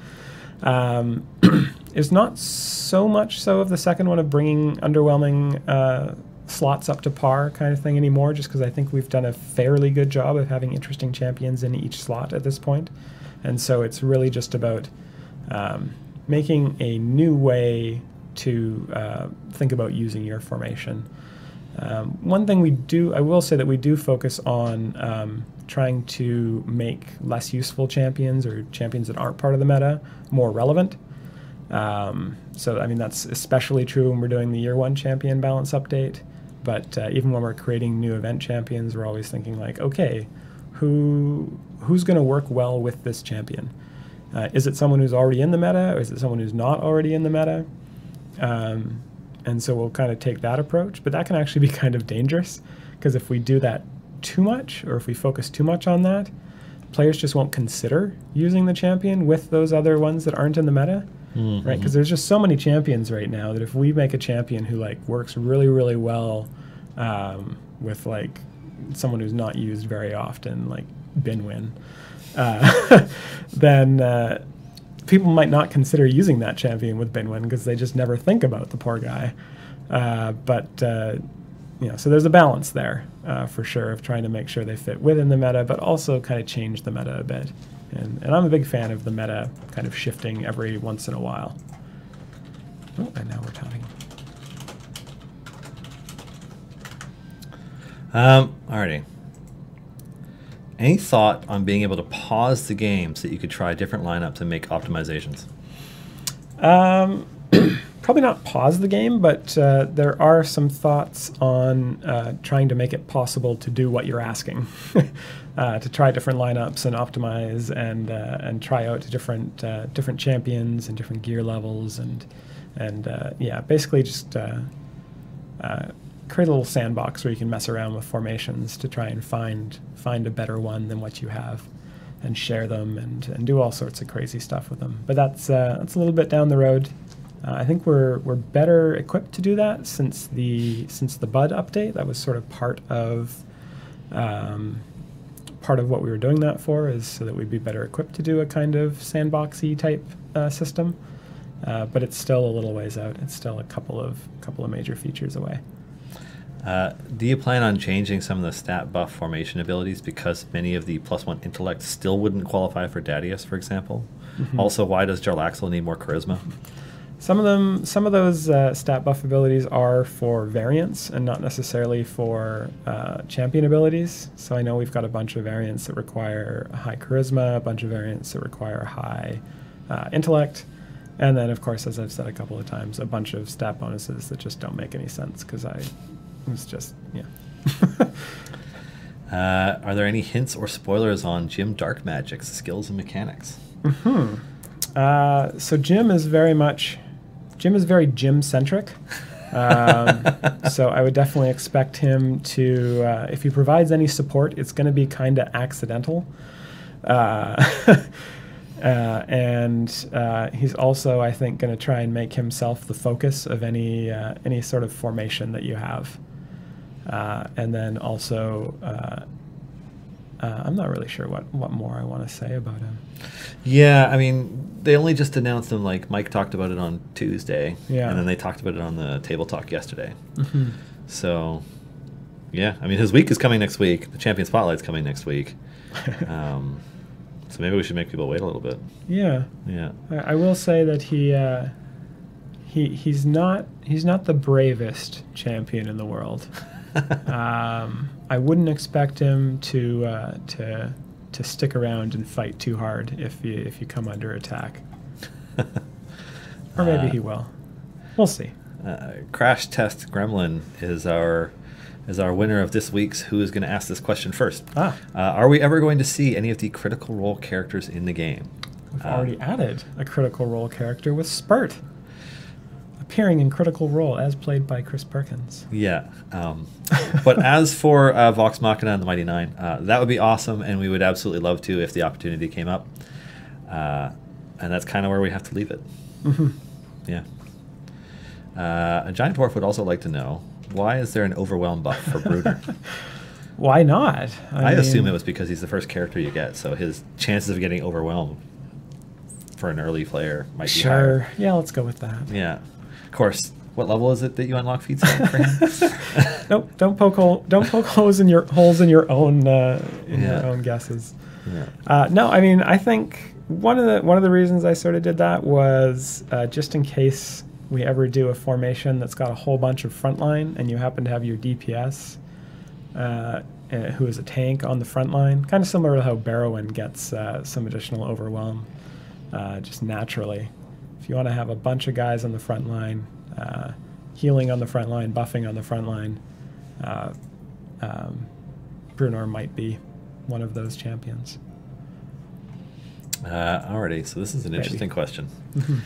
It's not so much so of the second one of bringing underwhelming slots up to par kind of thing anymore, just because I think we've done a fairly good job of having interesting champions in each slot at this point. And so it's really just about making a new way to think about using your formation. One thing I will say that we do focus on trying to make less useful champions, or champions that aren't part of the meta, more relevant. So, I mean, that's especially true when we're doing the year 1 champion balance update. But even when we're creating new event champions, we're always thinking like, okay, who's going to work well with this champion? Is it someone who's already in the meta, or is it someone who's not already in the meta? And so we'll kind of take that approach, but that can actually be kind of dangerous, because if we do that too much, or if we focus too much on that, players just won't consider using the champion with those other ones that aren't in the meta, right? Because there's just so many champions right now that if we make a champion who like works really, really well with like someone who's not used very often, like Binwin, then people might not consider using that champion with Binwin because they just never think about the poor guy. So there's a balance there for sure of trying to make sure they fit within the meta, but also kind of change the meta a bit. And I'm a big fan of the meta kind of shifting every once in a while. Oh, and now we're talking. Alrighty. Any thought on being able to pause the game so that you could try different lineups and make optimizations? Probably not pause the game, but there are some thoughts on trying to make it possible to do what you're asking, to try different lineups and optimize and try out different champions and different gear levels and basically just create a little sandbox where you can mess around with formations to try and find a better one than what you have, and share them and do all sorts of crazy stuff with them. But that's a little bit down the road. I think we're better equipped to do that since the Bud update. That was sort of part of what we were doing that for, is so that we'd be better equipped to do a kind of sandboxy type system. But it's still a little ways out. It's still a couple of major features away. Do you plan on changing some of the stat buff formation abilities because many of the +1 intellect still wouldn't qualify for Dadius, for example? Mm-hmm. Also, why does Jarlaxle need more charisma? Some of those stat buff abilities are for variants and not necessarily for champion abilities. So I know we've got a bunch of variants that require a high charisma, a bunch of variants that require high intellect, and then, of course, as I've said a couple of times, a bunch of stat bonuses that just don't make any sense because it's just, yeah. Are there any hints or spoilers on Jim Dark Magic's skills and mechanics? Mm-hmm. So Jim is very Jim-centric. So I would definitely expect him to, if he provides any support, it's going to be kind of accidental. And he's also, I think, going to try and make himself the focus of any sort of formation that you have. And then also, I'm not really sure what more I want to say about him. Yeah, I mean, they only just announced him, like Mike talked about it on Tuesday. Yeah. And then they talked about it on the Table Talk yesterday. Mm-hmm. So, yeah, I mean, his week is coming next week. The Champion Spotlight's coming next week. So maybe we should make people wait a little bit. Yeah. Yeah. I will say that he's not the bravest champion in the world. I wouldn't expect him to stick around and fight too hard if you come under attack. Or maybe he will. We'll see. Crash Test Gremlin is our winner of this week's Who Is Going to Ask This Question First. Are we ever going to see any of the Critical Role characters in the game? We've already added a Critical Role character with Spurt, appearing in Critical Role as played by Chris Perkins. Yeah. But as for Vox Machina and the Mighty Nine, that would be awesome, and we would absolutely love to if the opportunity came up. And that's kind of where we have to leave it. Mm-hmm. Yeah. A Giant Dwarf would also like to know, why is there an Overwhelm buff for Bruder? Why not? I assume it was because he's the first character you get, so his chances of getting overwhelmed for an early player might be higher. Sure. Yeah, let's go with that. Yeah. Of course, what level is it that you unlock feats on for him? Nope. Don't poke holes in your own your own guesses. Yeah. No, I mean, I think one of the reasons I sort of did that was just in case we ever do a formation that's got a whole bunch of frontline and you happen to have your DPS who is a tank on the front line, kind of similar to how Barrowin gets some additional overwhelm just naturally. If you want to have a bunch of guys on the front line, healing on the front line, buffing on the front line, Brunor might be one of those champions. Alrighty, so this is an interesting question. Mm-hmm.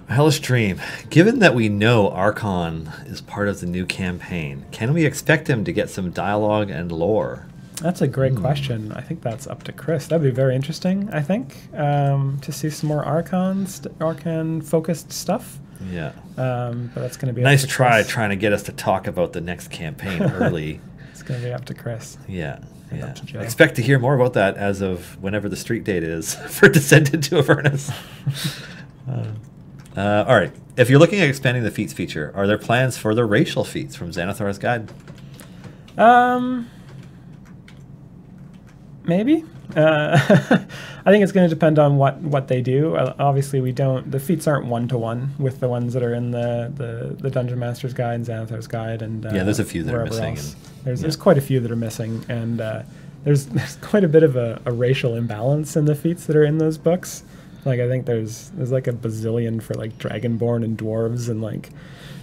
Hellish Dream, given that we know Archon is part of the new campaign, can we expect him to get some dialogue and lore? That's a great question. I think that's up to Chris. That'd be very interesting, I think, to see some more Archon-focused stuff. Yeah. But that's going to be nice try trying to get us to talk about the next campaign early. It's going to be up to Chris. Yeah. Yeah. Up to Joe. Expect to hear more about that as of whenever the street date is for Descent into Avernus. All right. If you're looking at expanding the feats feature, are there plans for the racial feats from Xanathar's Guide? Maybe. I think it's going to depend on what they do. Obviously, the feats aren't one-to-one with the ones that are in the Dungeon Master's Guide and Xanathar's Guide. And there's a few that are missing. There's quite a few that are missing, and there's quite a bit of a racial imbalance in the feats that are in those books. Like, I think there's like a bazillion for like Dragonborn and dwarves, and like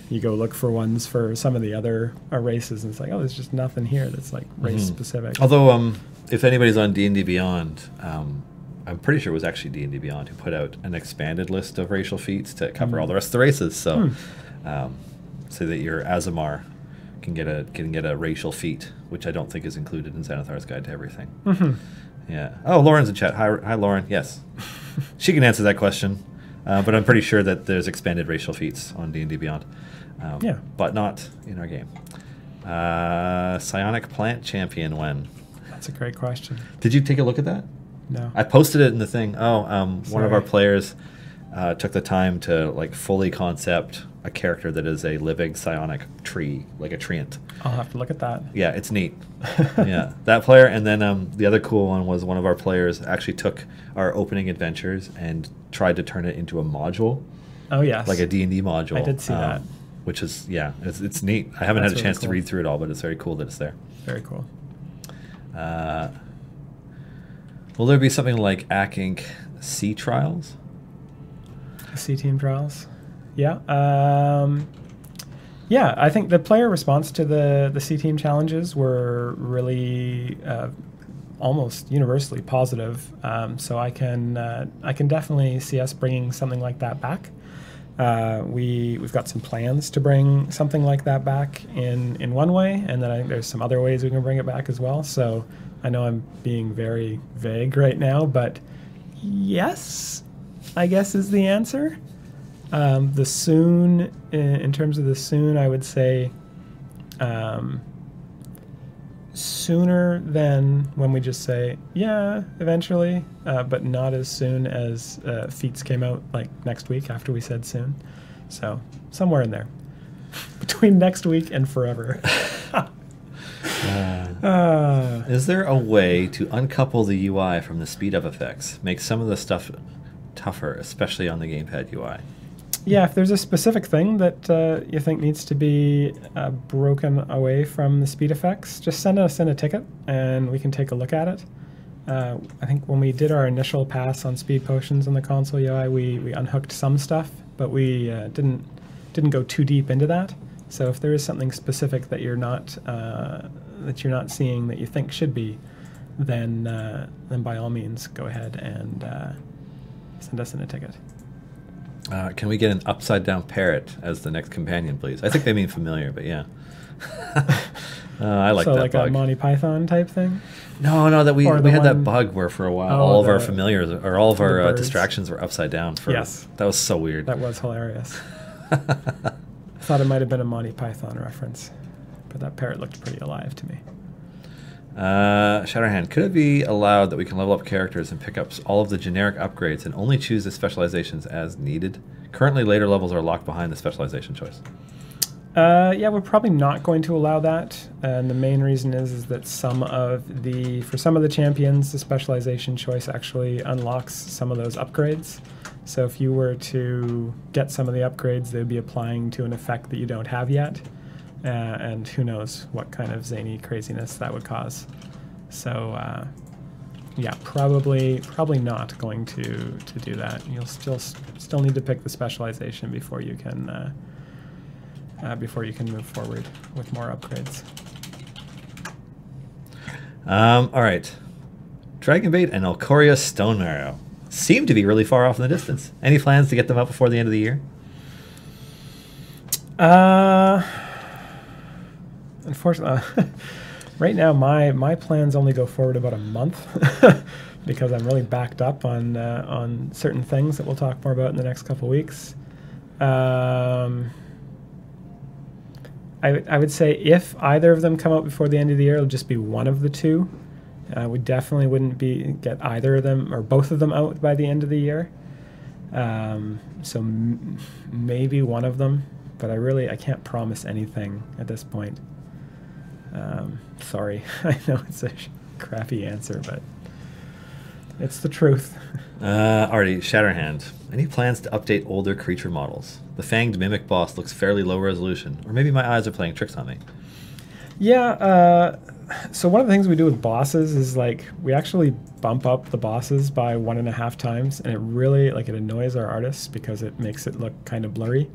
you go look for ones for some of the other races, and it's like, oh, there's just nothing here that's like race specific. Although, if anybody's on D&D Beyond, I'm pretty sure it was actually D&D Beyond who put out an expanded list of racial feats to cover all the rest of the races. So, so that your Azamar can get a racial feat, which I don't think is included in Xanathar's Guide to Everything. Yeah. Oh, Lauren's in chat. Hi, Lauren. Yes, she can answer that question. But I'm pretty sure that there's expanded racial feats on D&D Beyond. Yeah. But not in our game. Psionic Plant Champion when? That's a great question. Did you take a look at that? No. I posted it in the thing. One of our players took the time to like fully concept a character that is a living psionic tree, like a treant. I'll have to look at that. Yeah, it's neat. Yeah, that player. And then the other cool one was one of our players actually took our opening adventures and tried to turn it into a module. Oh, yes. Like a D&D module. I did see that. Which is, yeah, it's neat. I haven't had a chance to read through it all, but it's very cool that it's there. Very cool. Will there be something like ACK Inc. Sea Trials? Sea Team Trials? Yeah. Yeah, I think the player response to the C Team challenges were really almost universally positive. So I can definitely see us bringing something like that back. We've got some plans to bring something like that back in one way, and then I think there's some other ways we can bring it back as well. So I know I'm being very vague right now, but yes, I guess is the answer. The soon, in terms of the soon, I would say sooner than when we just say, yeah, eventually, but not as soon as feats came out like next week after we said soon. So somewhere in there, between next week and forever. Is there a way to uncouple the UI from the speed up effects, make some of the stuff tougher, especially on the gamepad UI? Yeah, if there's a specific thing that you think needs to be broken away from the speed effects, just send us in a ticket and we can take a look at it. I think when we did our initial pass on speed potions in the console UI, we unhooked some stuff, but we didn't go too deep into that. So if there is something specific that you're not seeing that you think should be, then by all means go ahead and send us in a ticket. Can we get an upside down parrot as the next companion, please? I think they mean familiar, but yeah. I like that like bug. A Monty Python type thing? No, that we had that bug where for a while all of our familiars or all of our birds. distractions were upside down. Yes. That was so weird. That was hilarious. I thought it might have been a Monty Python reference, but that parrot looked pretty alive to me. Shatterhand, could it be allowed that we can level up characters and pick up all of the generic upgrades and only choose the specializations as needed? Currently, later levels are locked behind the specialization choice. Yeah, we're probably not going to allow that, and the main reason is that for some of the champions, the specialization choice actually unlocks some of those upgrades. So if you were to get some of the upgrades, they'd be applying to an effect that you don't have yet. And who knows what kind of zany craziness that would cause. So yeah, probably not going to do that. You'll still need to pick the specialization before you can move forward with more upgrades. All right, Dragonbait and Alcoria Stone Marrow seem to be really far off in the distance. Any plans to get them out before the end of the year? Unfortunately, right now my plans only go forward about a month because I'm really backed up on certain things that we'll talk more about in the next couple of weeks. I would say if either of them come out before the end of the year, it'll just be one of the two. We definitely wouldn't get either of them or both of them out by the end of the year. So maybe one of them, but I can't promise anything at this point. Sorry, I know it's a crappy answer, but it's the truth. Alrighty, Shatterhand. Any plans to update older creature models? The Fanged Mimic boss looks fairly low resolution, or maybe my eyes are playing tricks on me. Yeah, so one of the things we do with bosses is like we actually bump up the bosses by 1.5 times, and it really it annoys our artists because it makes it look kind of blurry.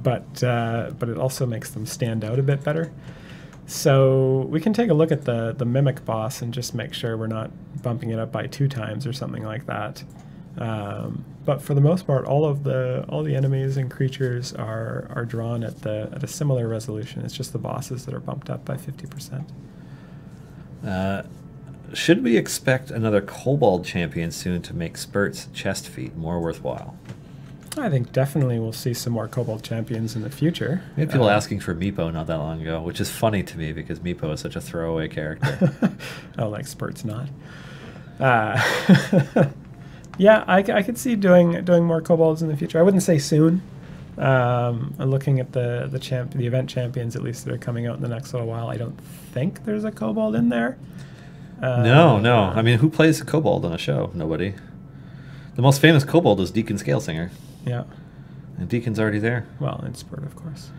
But it also makes them stand out a bit better. So we can take a look at the Mimic boss and just make sure we're not bumping it up by 2 times or something like that. But for the most part, all the enemies and creatures are drawn at a similar resolution. It's just the bosses that are bumped up by 50%. Should we expect another Kobold champion soon to make Spurt's chest feat more worthwhile? I think definitely we'll see some more Kobold champions in the future. We had people asking for Meepo not that long ago, which is funny to me because Meepo is such a throwaway character. Oh, like Spurt's not. Yeah, I could see doing more Kobolds in the future. I wouldn't say soon. I'm looking at the event champions, at least, that are coming out in the next little while. I don't think there's a Kobold in there. No. I mean, who plays a Kobold on a show? Nobody. The most famous Kobold is Deacon Scalesinger. Yeah. And Deacon's already there. Well, in Spurt, of course.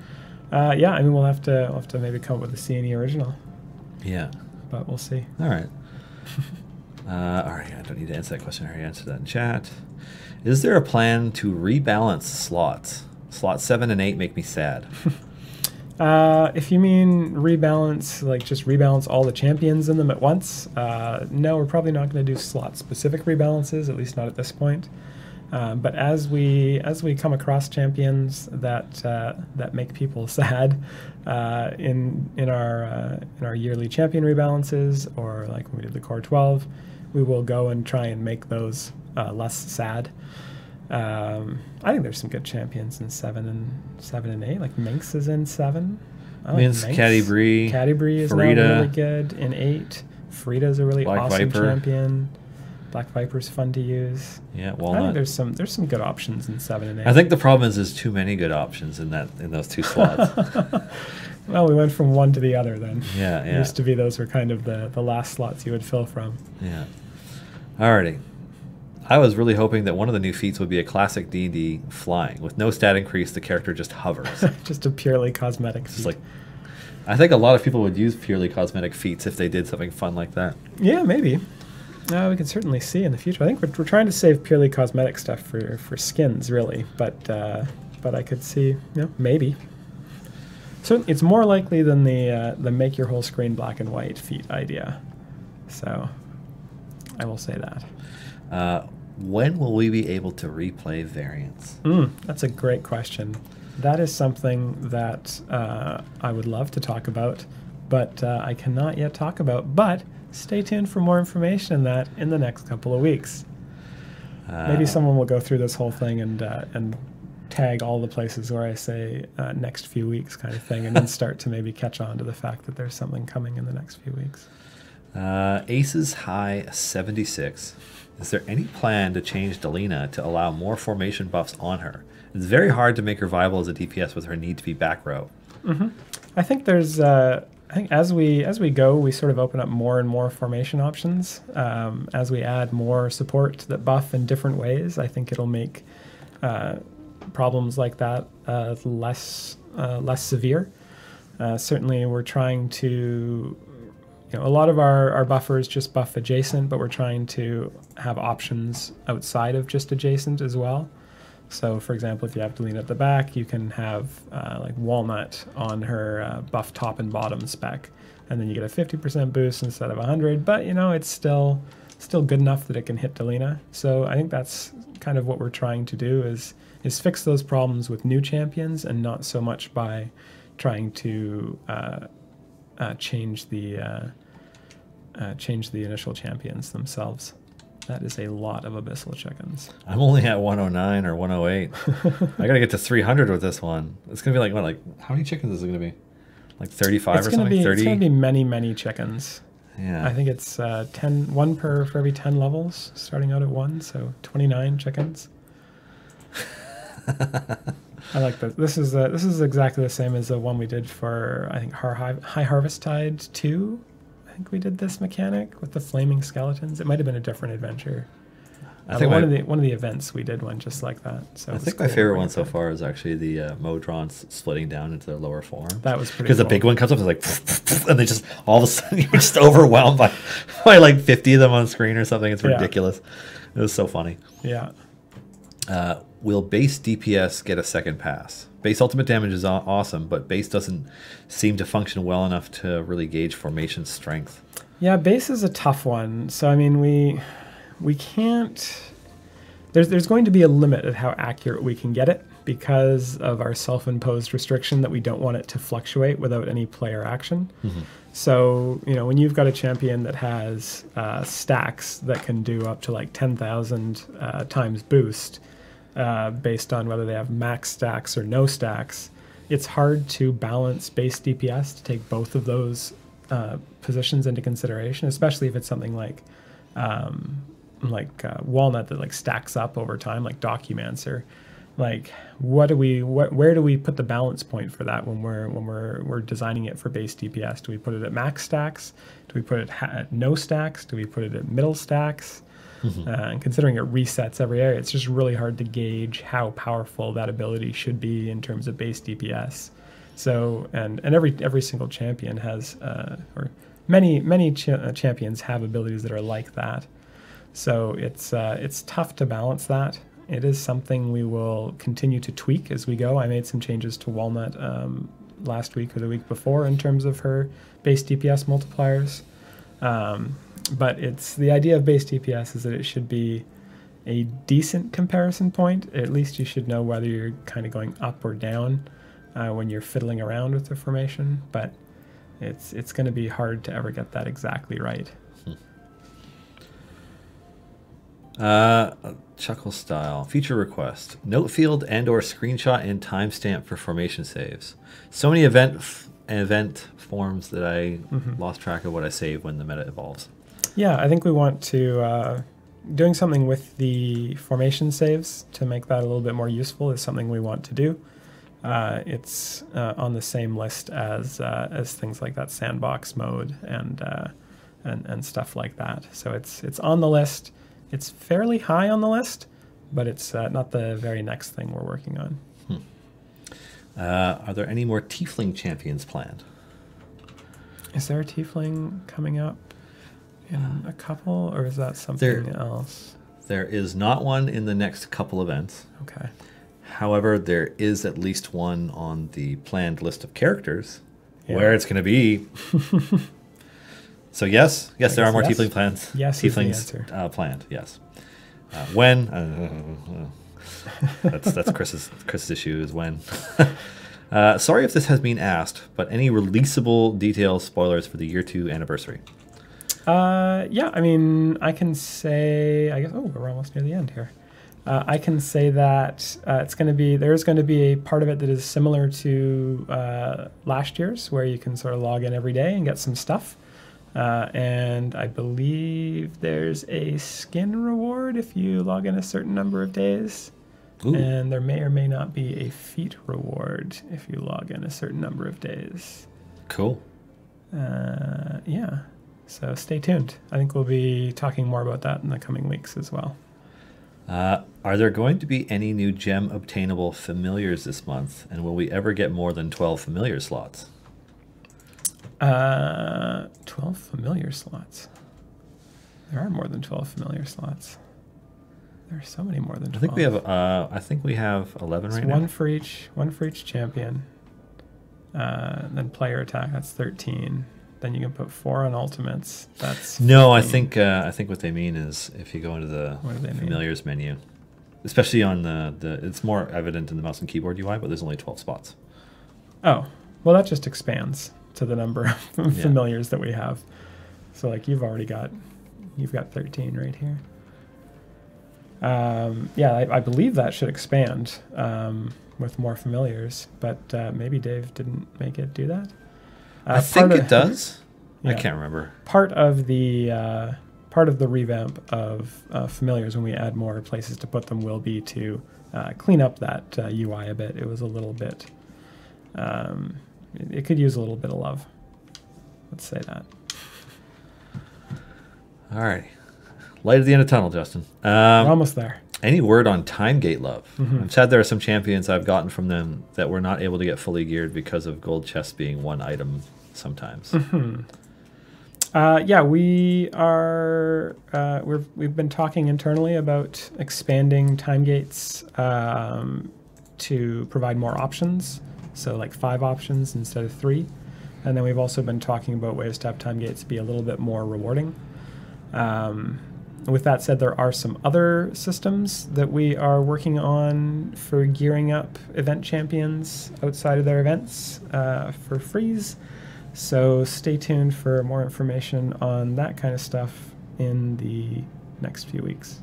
Yeah, I mean, we'll have to maybe come up with a C&E original. Yeah. But we'll see. All right. All right, I don't need to answer that question. I already answered that in chat. Is there a plan to rebalance slots? Slots 7 and 8 make me sad. If you mean rebalance, like just rebalance all the champions in them at once, no, we're probably not going to do slot-specific rebalances, at least not at this point. But as we come across champions that make people sad in our yearly champion rebalances, or like when we did the Core 12, we will go and try and make those less sad. I think there's some good champions in 7 and 8. Like Minx is in 7. Minx, Catti-Brie is now really good in 8. Frida's a really awesome champion. Black Viper's fun to use. Yeah, Walnut. I think there's some good options in 7 and 8. I think the problem is there's too many good options in those two slots. Well, we went from one to the other then. Yeah. It used to be those were kind of the last slots you would fill from. Yeah. Alrighty. I was really hoping that one of the new feats would be a classic D&D flying. With no stat increase, the character just hovers. Just a purely cosmetic feat. Like, I think a lot of people would use purely cosmetic feats if they did something fun like that. Yeah, maybe. We can certainly see in the future. I think we're trying to save purely cosmetic stuff for skins, really. But I could see, maybe. So it's more likely than the make your whole screen black and white feat idea. So I will say that. When will we be able to replay variants? That's a great question. That is something that I would love to talk about, but I cannot yet talk about. But stay tuned for more information on that in the next couple of weeks. Maybe someone will go through this whole thing and tag all the places where I say next few weeks kind of thing, and then start to maybe catch on to the fact that there's something coming in the next few weeks. Aces High 76. Is there any plan to change Delina to allow more formation buffs on her? It's very hard to make her viable as a DPS with her need to be back row. I think there's... I think as we go, we sort of open up more and more formation options. As we add more support that buff in different ways, I think it'll make problems like that less severe. Certainly, we're trying to... a lot of our buffers just buff adjacent, but we're trying to have options outside of just adjacent as well. So, for example, if you have Delina at the back, you can have like Walnut on her buff top and bottom spec, and then you get a 50% boost instead of 100. But it's still good enough that it can hit Delina. So I think that's kind of what we're trying to do is fix those problems with new champions, and not so much by trying to change the initial champions themselves. That is a lot of Abyssal chickens. I'm only at 109 or 108. I gotta get to 300 with this one. It's gonna be like, what, like, how many chickens is it gonna be? Like 35 or something? 30? It's gonna be many, many chickens. Yeah. I think it's 1 for every 10 levels, starting out at 1, so 29 chickens. I like that. This is exactly the same as the one we did for, I think, High Harvest Tide 2. I think we did this mechanic with the flaming skeletons. It might have been a different adventure. I think one of the events we did one just like that. So I think my favorite one so far is actually the Modrons splitting down into their lower form. That was pretty because cool. The big one comes up and it's like, and they just all of a sudden you're just overwhelmed by like 50 of them on screen or something. It's ridiculous. It was so funny. Yeah. Will base DPS get a second pass? Base ultimate damage is awesome, but base doesn't seem to function well enough to really gauge formation strength. Yeah, base is a tough one. So I mean, we can't. there's going to be a limit at how accurate we can get it because of our self-imposed restriction that we don't want it to fluctuate without any player action. So, when you've got a champion that has stacks that can do up to like 10,000 times boost based on whether they have max stacks or no stacks, it's hard to balance base DPS to take both of those positions into consideration, especially if it's something like Walnut that like stacks up over time, like Documancer. Like, where do we put the balance point for that when we're designing it for base DPS? Do we put it at max stacks? Do we put it at no stacks? Do we put it at middle stacks? And considering it resets every area, it's just really hard to gauge how powerful that ability should be in terms of base DPS. So, and every single champion has, or many champions have abilities that are like that. So it's tough to balance that. It is something we will continue to tweak as we go. I made some changes to Walnut last week or the week before in terms of her base DPS multipliers. But it's the idea of base DPS is that it should be a decent comparison point. At least you should know whether you're kind of going up or down when you're fiddling around with the formation. But it's going to be hard to ever get that exactly right. Chuckle style feature request: note field and/or screenshot and timestamp for formation saves. So many event forms that I lost track of what I save when the meta evolves. Yeah, I think we want to doing something with the formation saves to make that a little bit more useful is something we want to do. It's on the same list as things like that sandbox mode and stuff like that. So it's on the list. It's fairly high on the list, but it's not the very next thing we're working on. Are there any more Tiefling champions planned? Is there a Tiefling coming up in a couple, or is that something else? There is not one in the next couple events. Okay. However, there is at least one on the planned list of characters where it's going to be. So yes, there are more Tiefling plans. Yes, Tieflings planned. Yes. When? That's Chris's issue is when. Sorry if this has been asked, but any releasable details, spoilers for the year 2 anniversary? Yeah, I mean, I can say, I guess. Oh, we're almost near the end here. I can say that there's going to be a part of it that is similar to last year's, where you can sort of log in every day and get some stuff. And I believe there's a skin reward if you log in a certain number of days. Ooh. And there may or may not be a feat reward if you log in a certain number of days. Cool. Yeah. So stay tuned. I think we'll be talking more about that in the coming weeks as well. Are there going to be any new gem obtainable familiars this month? And will we ever get more than 12 familiar slots? 12 familiar slots. There are more than 12 familiar slots. There are so many more than 12. I think we have 11 right now. One for each champion. Then player attack, that's 13. Then you can put 4 on ultimates. That's 15. No, I think what they mean is if you go into the familiars menu, especially on the it's more evident in the mouse and keyboard UI, but there's only 12 spots. Oh, well, that just expands to the number of familiars that we have. So like you've got 13 right here. I believe that should expand with more familiars, but maybe Dave didn't make it do that. I think it does. Yeah. I can't remember. Part of the revamp of familiars when we add more places to put them will be to clean up that UI a bit. It was a little bit. It could use a little bit of love. Let's say that. All right. Light at the end of the tunnel, Justin. We're almost there. Any word on time gate love? I'm sad there are some champions I've gotten from them that were not able to get fully geared because of gold chests being one item sometimes. We are. We've been talking internally about expanding time gates to provide more options. So like 5 options instead of 3. And then we've also been talking about ways to have time gates be a little bit more rewarding. With that said, there are some other systems that we are working on for gearing up event champions outside of their events for freeze. So stay tuned for more information on that kind of stuff in the next few weeks.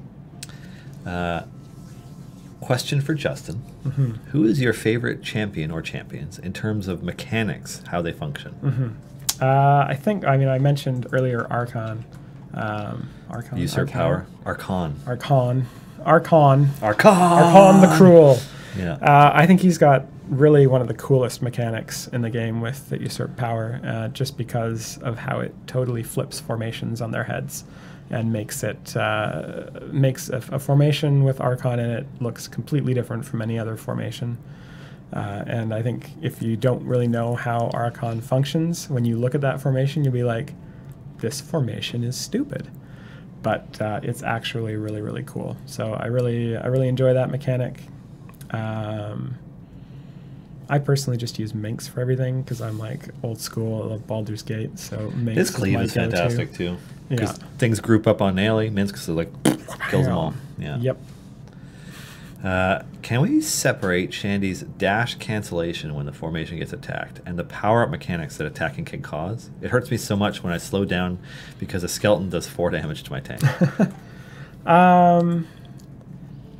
Question for Justin. Mm-hmm. Who is your favorite champion or champions in terms of mechanics, how they function? Mm-hmm. I mentioned earlier Archon. Usurp power. Archon the Cruel. Yeah. I think he's got really one of the coolest mechanics in the game with the Usurp power, just because of how it totally flips formations on their heads and makes a formation with Archon in it looks completely different from any other formation. And I think if you don't really know how Archon functions, when you look at that formation, you'll be like, this formation is stupid. But it's actually really, really cool. So I really enjoy that mechanic. I personally just use Minx for everything because I'm like old school. I love Baldur's Gate, so Minx His cleave is fantastic too. Because things group up on Naily. Minx like kills them all. Yeah. Yep. Can we separate Shandy's dash cancellation when the formation gets attacked and the power-up mechanics that attacking can cause? It hurts me so much when I slow down because a skeleton does 4 damage to my tank. I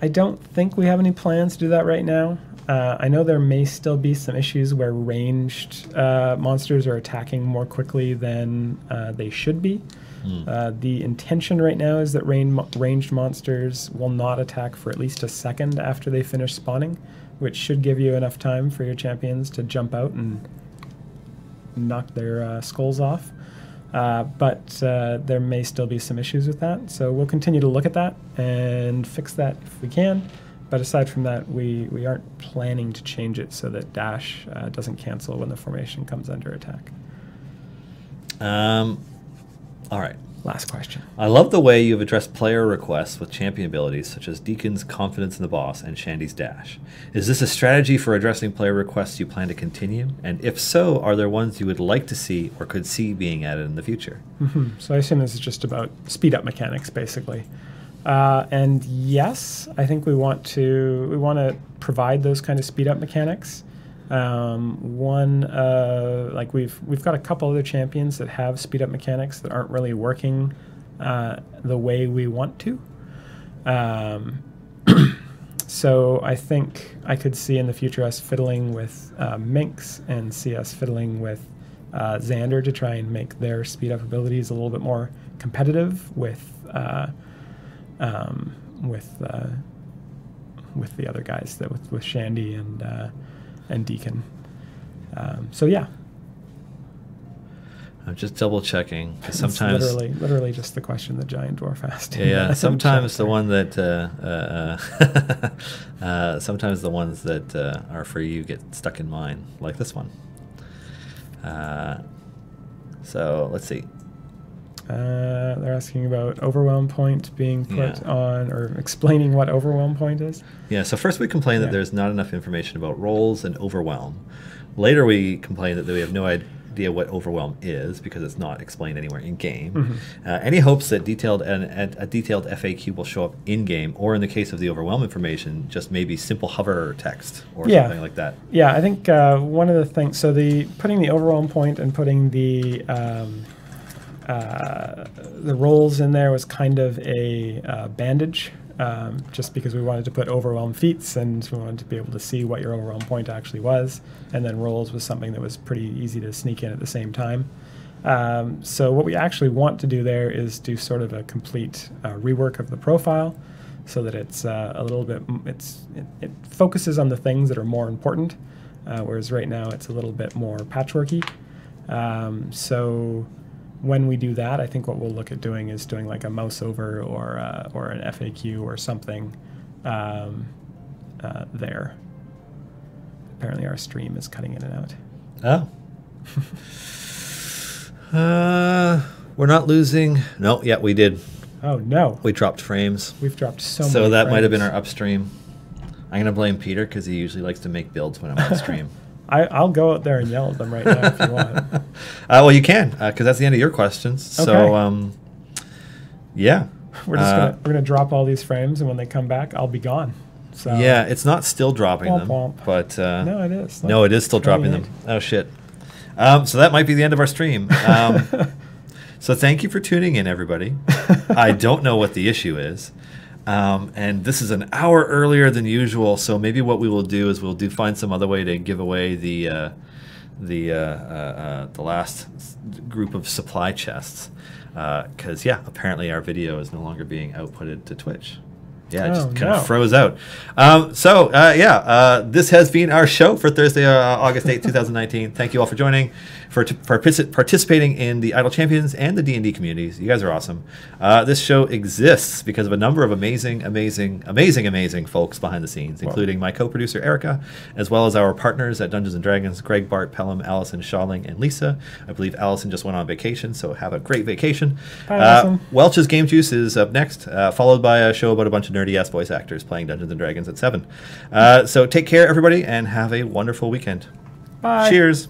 don't think we have any plans to do that right now. I know there may still be some issues where ranged monsters are attacking more quickly than they should be. The intention right now is that ranged monsters will not attack for at least a second after they finish spawning, which should give you enough time for your champions to jump out and knock their skulls off. But there may still be some issues with that, so we'll continue to look at that and fix that if we can. But aside from that, we aren't planning to change it so that dash doesn't cancel when the formation comes under attack. All right. Last question. I love the way you've addressed player requests with champion abilities such as Deacon's confidence in the boss and Shandy's dash. Is this a strategy for addressing player requests you plan to continue? And if so, are there ones you would like to see or could see being added in the future? Mm-hmm. So I assume this is just about speed up mechanics, basically. And yes, I think we want to provide those kind of speed up mechanics. We've got a couple other champions that have speed up mechanics that aren't really working the way we want to. So I think I could see in the future us fiddling with Minx and see us fiddling with Xander to try and make their speed up abilities a little bit more competitive with the other guys, with Shandy and Deacon. So yeah. I'm just double checking because sometimes literally just the question the giant dwarf asked. Yeah. Sometimes the one that sometimes the ones that are for you get stuck in mine, like this one. So let's see. They're asking about overwhelm point being put on, or explaining what overwhelm point is. Yeah, so first we complain that there's not enough information about rolls and overwhelm. Later we complain that we have no idea what overwhelm is because it's not explained anywhere in game. Mm-hmm. Any hopes that a detailed FAQ will show up in game, or in the case of the overwhelm information, just maybe simple hover text or something like that? Yeah, I think one of the things, so putting the overwhelm point and putting the rolls in there was kind of a bandage, just because we wanted to put overwhelm feats and we wanted to be able to see what your overwhelm point actually was, and then rolls was something that was pretty easy to sneak in at the same time. So what we actually want to do there is do sort of a complete rework of the profile so that it's a little bit, it focuses on the things that are more important, whereas right now it's a little bit more patchworky. So when we do that, I think what we'll look at doing is doing like a mouse over or an FAQ or something there. Apparently our stream is cutting in and out. Oh. We're not losing. No, yeah, we did. Oh, no. We dropped frames. We've dropped so many So that frames. might have been our upstream. I'm going to blame Peter because he usually likes to make builds when I'm on stream. I'll go out there and yell at them right now if you want. Well, you can, because that's the end of your questions. Okay. So, yeah. we're gonna drop all these frames, and when they come back, I'll be gone. So yeah, it's not still dropping womp them, womp. but No, it is. no, it is still dropping them. Oh shit! So that might be the end of our stream. So thank you for tuning in, everybody. I don't know what the issue is. And this is an hour earlier than usual, so maybe what we will do is we'll find some other way to give away the last group of supply chests, because apparently our video is no longer being outputted to Twitch. Yeah, it just kind of froze out. This has been our show for Thursday, August 8th, 2019. Thank you all for joining, for participating in the Idle Champions and the D&D communities. You guys are awesome. This show exists because of a number of amazing folks behind the scenes, including my co-producer, Erica, as well as our partners at Dungeons & Dragons, Greg, Bart, Pelham, Allison, Shawling, and Lisa. I believe Allison just went on vacation, so have a great vacation. Welch's Game Juice is up next, followed by a show about a bunch of nerdy-ass voice actors playing Dungeons & Dragons at 7. So take care, everybody, and have a wonderful weekend. Bye. Cheers.